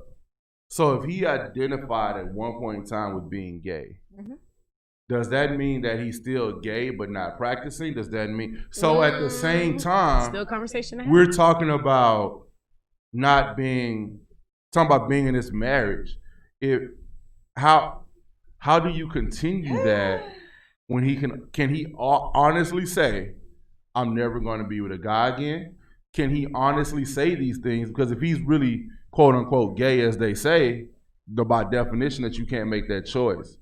So if he identified at one point in time with being gay, does that mean that he's still gay but not practicing? Does that mean so? At the same time, Still a conversation to have. we're talking about not being in this marriage. How do you continue that when he can he honestly say, I'm never going to be with a guy again? Can he honestly say these things? Because if he's really quote unquote gay, as they say, by definition that you can't make that choice,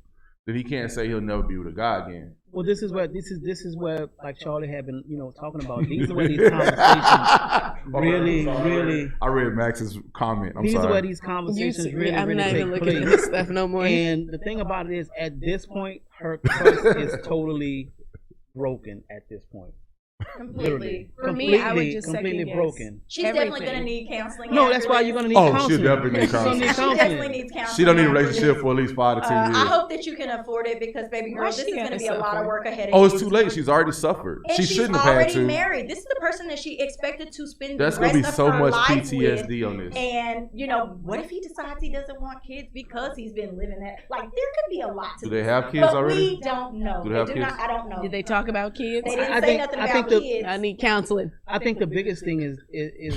that he can't say he'll never be with a guy again. Well, this is where like Charlie had been, talking about. These are where these conversations really. I read Max's comment. I'm these sorry. are where these conversations really I'm not take even looking place. at this stuff no more. And the thing about it is, at this point, her trust is totally broken. At this point, Completely. For me, I would just completely second guess. broken. She's definitely going to need counseling. No, after that's why this. you're gonna need Oh, counseling. she'll definitely need She's gonna counseling. need She counseling. definitely needs counseling. She don't need a after relationship this. for at least 5 to 10 years. I hope that you can afford it because, baby girl, Why this she is going to gotta be a lot of suffer? work ahead of Oh, you. it's too late. She's already suffered. And She she's shouldn't have had already to. married. This is the person that she expected to spend That's the gonna rest be of so her much life PTSD with. on this. And, you know, what if he decides he doesn't want kids because he's been living that? Like, there could be a lot to Do they this. have kids But already? we don't know. Do they have do kids? not. I don't know. Did they talk about kids? They didn't I say think- nothing I about think the- kids. I need counseling. I think the biggest thing is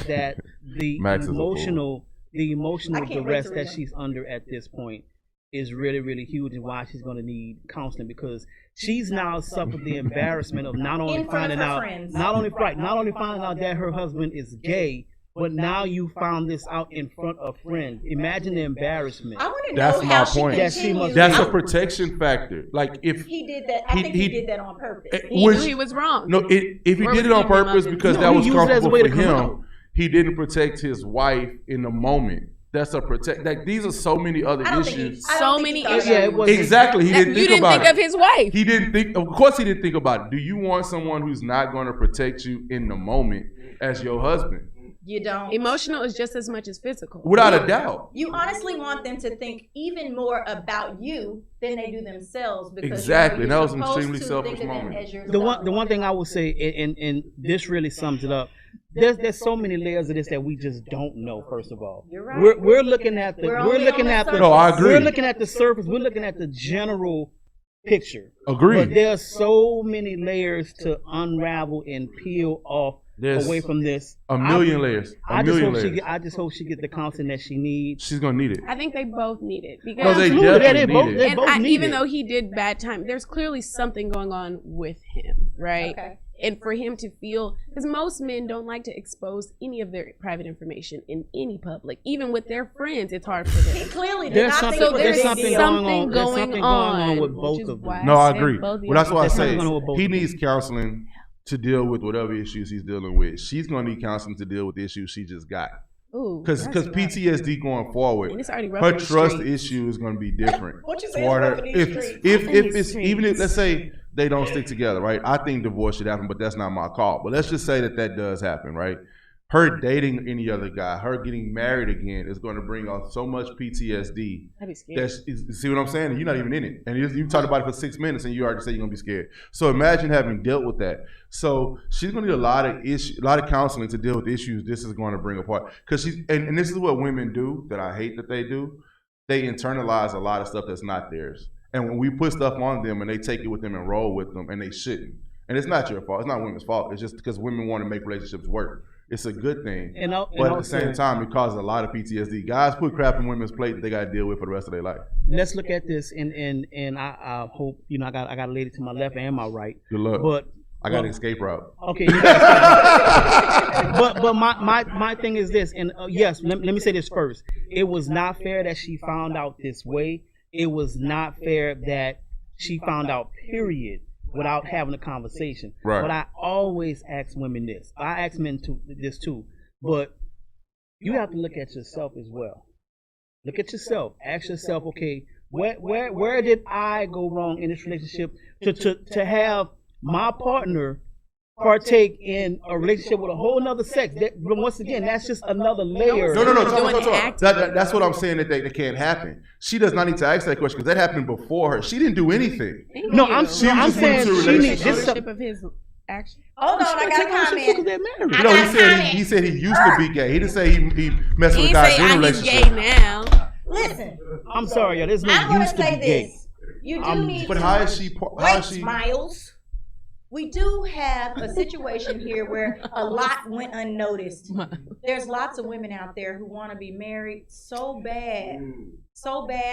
that the Max is a fool. emotional I can't wait duress to that read them. she's under at this point is really, really huge, and why she's going to need counseling, because she's now suffered the embarrassment of not only In front of finding her out, friends. not only finding out that her husband is gay, but now you found this out in front of friends. Imagine the embarrassment. I want to know That's how my she point. That she continues. must- That's I- a protection factor. Like if He did that. I think he did that on purpose. He Which- knew he was wrong. no, if he We're did it on leaving him purpose up in- because No, that he was used it as a comfortable way for to come him, out. he didn't protect his wife in the moment. That's a protect. Like these are so many other I don't think issues. I So don't think many he thought issues. about Yeah, it. it was Exactly. He That- didn't you think didn't about think it. of his wife. He didn't think. Of course, he didn't think about it. Do you want someone who's not going to protect you in the moment as your husband? You don't. Emotional is just as much as physical. Without a doubt. You honestly want them to think even more about you than they do themselves. Because Exactly. you're That was an supposed extremely to selfish think of them moment. as The one thing I would say, and this really sums it up. There's so many layers of this that we just don't know. First of all, You're right. we're looking at the We're only on the surface. No, I agree. We're looking at the surface. We're looking at the general picture. But Agreed. there's so many layers to unravel and peel off There's away from this. a million layers. I A just million hope she layers. get. I just hope she get the counseling that she needs. She's gonna need it. I think they both need it because No, they Absolutely, definitely both- need it. they and both need even it. though he did bad time, there's clearly something going on with him, right? Okay. And for him to feel, because most men don't like to expose any of their private information in any public, even with their friends. It's hard for He them. clearly did There's not something. think it was a There's big something deal. going on. There's Going something going on with which both is of why them. No, I said agree. both of Well, that's you. why I There's say something going on with both he of them. needs counseling to deal with whatever issues he's dealing with. She's gonna need counseling to deal with the issues she just got. Ooh, Because that's rough. PTSD going forward, And it's already rough her in the trust streets. issue is going to be different. What you say toward is her. rough in these If streets? if In if these it's even if streets. let's say they don't stick together, right? I think divorce should happen, but that's not my call. But let's just say that does happen, right? Her dating any other guy, her getting married again, is going to bring on so much PTSD. I'd be scared. That's, see what I'm saying? You're not even in it, and you talked about it for 6 minutes, and you already say you're gonna be scared. So imagine having dealt with that. So she's gonna need a lot of counseling to deal with the issues this is going to bring apart. Because and this is what women do that I hate that they do. They internalize a lot of stuff that's not theirs, and when we put stuff on them and they take it with them and roll with them, and they shouldn't. And it's not your fault. It's not women's fault. It's just because women want to make relationships work. It's a good thing. And But at the also- same time, it causes a lot of PTSD. Guys put crap in women's plate that they got to deal with for the rest of their life. Let's look at this, and I hope I got a lady to my left and my right. Good luck. But I got an escape route. Okay. You got but my thing is this, and yes, let me say this first. It was not fair that she found out this way. It was not fair that she found out, period, without having a conversation. Right. But I always ask women this. I ask men this too. But you have to look at yourself as well. Look at yourself. Ask yourself, okay, where did I go wrong in this relationship to have my partner partake in a relationship with a whole nother sex? Once again, that's just another layer. No. That's what I'm saying that can't happen. She does not need to ask that question because that happened before her. She didn't do anything. No, I'm saying she needs this. Ownership of his action. Hold on, I got a comment. No, he said he used to be gay. He didn't say he messed with He guys say in a I'm relationship. gay now. Listen, I'm sorry, y'all. There's no I'm gonna used to say be gay. this. You do need But to how is she? wait, Miles. We do have a situation here where a lot went unnoticed. There's lots of women out there who want to be married so bad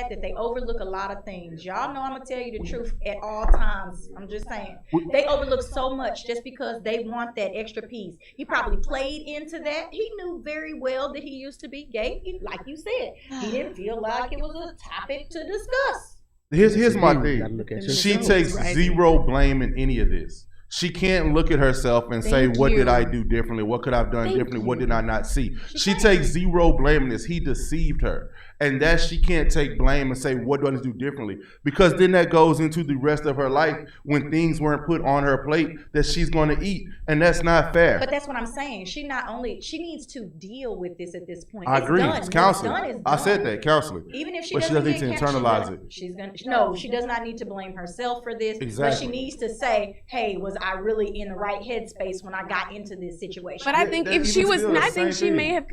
that they overlook a lot of things. Y'all know I'm gonna tell you the truth at all times. I'm just saying. They overlook so much just because they want that extra piece. He probably played into that. He knew very well that he used to be gay. Like you said, he didn't feel like it was a topic to discuss. Here's my thing. She takes zero blame in any of this. She can't look at herself and say, what did I do differently? What could I have done differently? What did I not see? She takes zero blame in this. He deceived her. And that she can't take blame and say, what do I need to do differently? Because then that goes into the rest of her life when things weren't put on her plate that she's going to eat. And that's not fair. But that's what I'm saying. She needs to deal with this at this point. I It's agree. done. It's counseling. What's done is I done. said that, counseling. Even if she But she doesn't doesn't need to get internalize it. she's gonna she does not need to blame herself for this. But Exactly. she needs to say, hey, was I really in the right headspace when I got into this situation? But I think if she was, I think she may have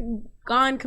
gone,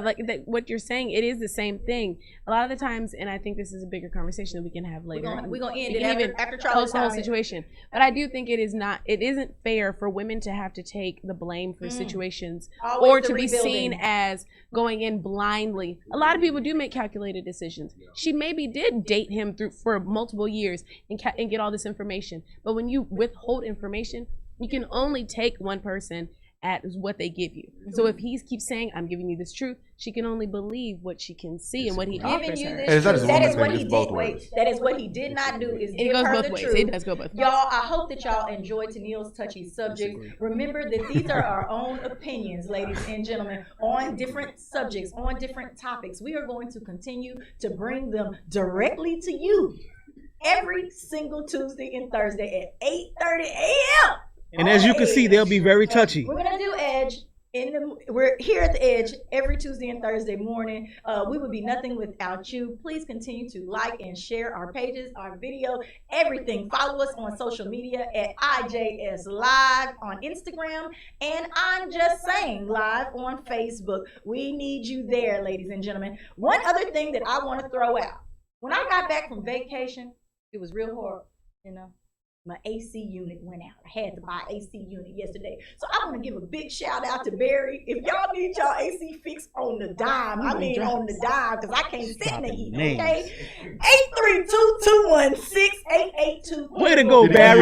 like that. What you're saying, it is the same thing. A lot of the times, and I think this is a bigger conversation that we can have later. We're gonna end We it can after, even after close Charlie's the whole time. situation. But I do think it isn't fair for women to have to take the blame for situations Always or the to be rebuilding. seen as going in blindly. A lot of people do make calculated decisions. She maybe did date him for multiple years and get all this information. But when you withhold information, you can only take one person at what they give you. So if he keeps saying, I'm giving you this truth, she can only believe what she can see and what he offers Giving you her. this truth, that is what he did. Wait, that is what he did not do. Is give goes her both the ways. truth. It does go both ways. Y'all, I hope that y'all enjoyed Tennille's touchy subject. Remember that these are our own opinions, ladies and gentlemen, on different subjects, on different topics. We are going to continue to bring them directly to you every single Tuesday and Thursday at 8:30 a.m. And as you can see, they'll be very touchy. We're gonna do Edge. We're here at the Edge every Tuesday and Thursday morning. We would be nothing without you. Please continue to like and share our pages, our video, everything. Follow us on social media at IJS Live on Instagram and I'm Just Saying Live on Facebook. We need you there, ladies and gentlemen. One other thing that I want to throw out. When I got back from vacation, it was real horrible, you know. My AC unit went out. I had to buy an AC unit yesterday. So I want to give a big shout out to Barry. If y'all need y'all AC fixed on the dime, I mean on the dime, because I can't sit in the heat, okay? 832-216-8822. Way to go, Barry.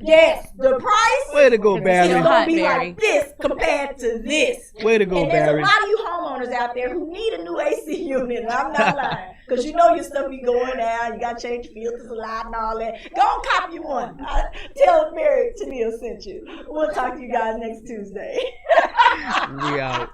Yes, the price Way to go, Barry. is going to be like this compared to this. Way to go, and there's Barry. a lot of you homeowners out there who need a new AC unit, and I'm not lying. Because you know your stuff be going out, you got to change filters a lot and all that. Go and copy you one. Tell Mary Tennille sent you. We'll talk to you guys next Tuesday. We out.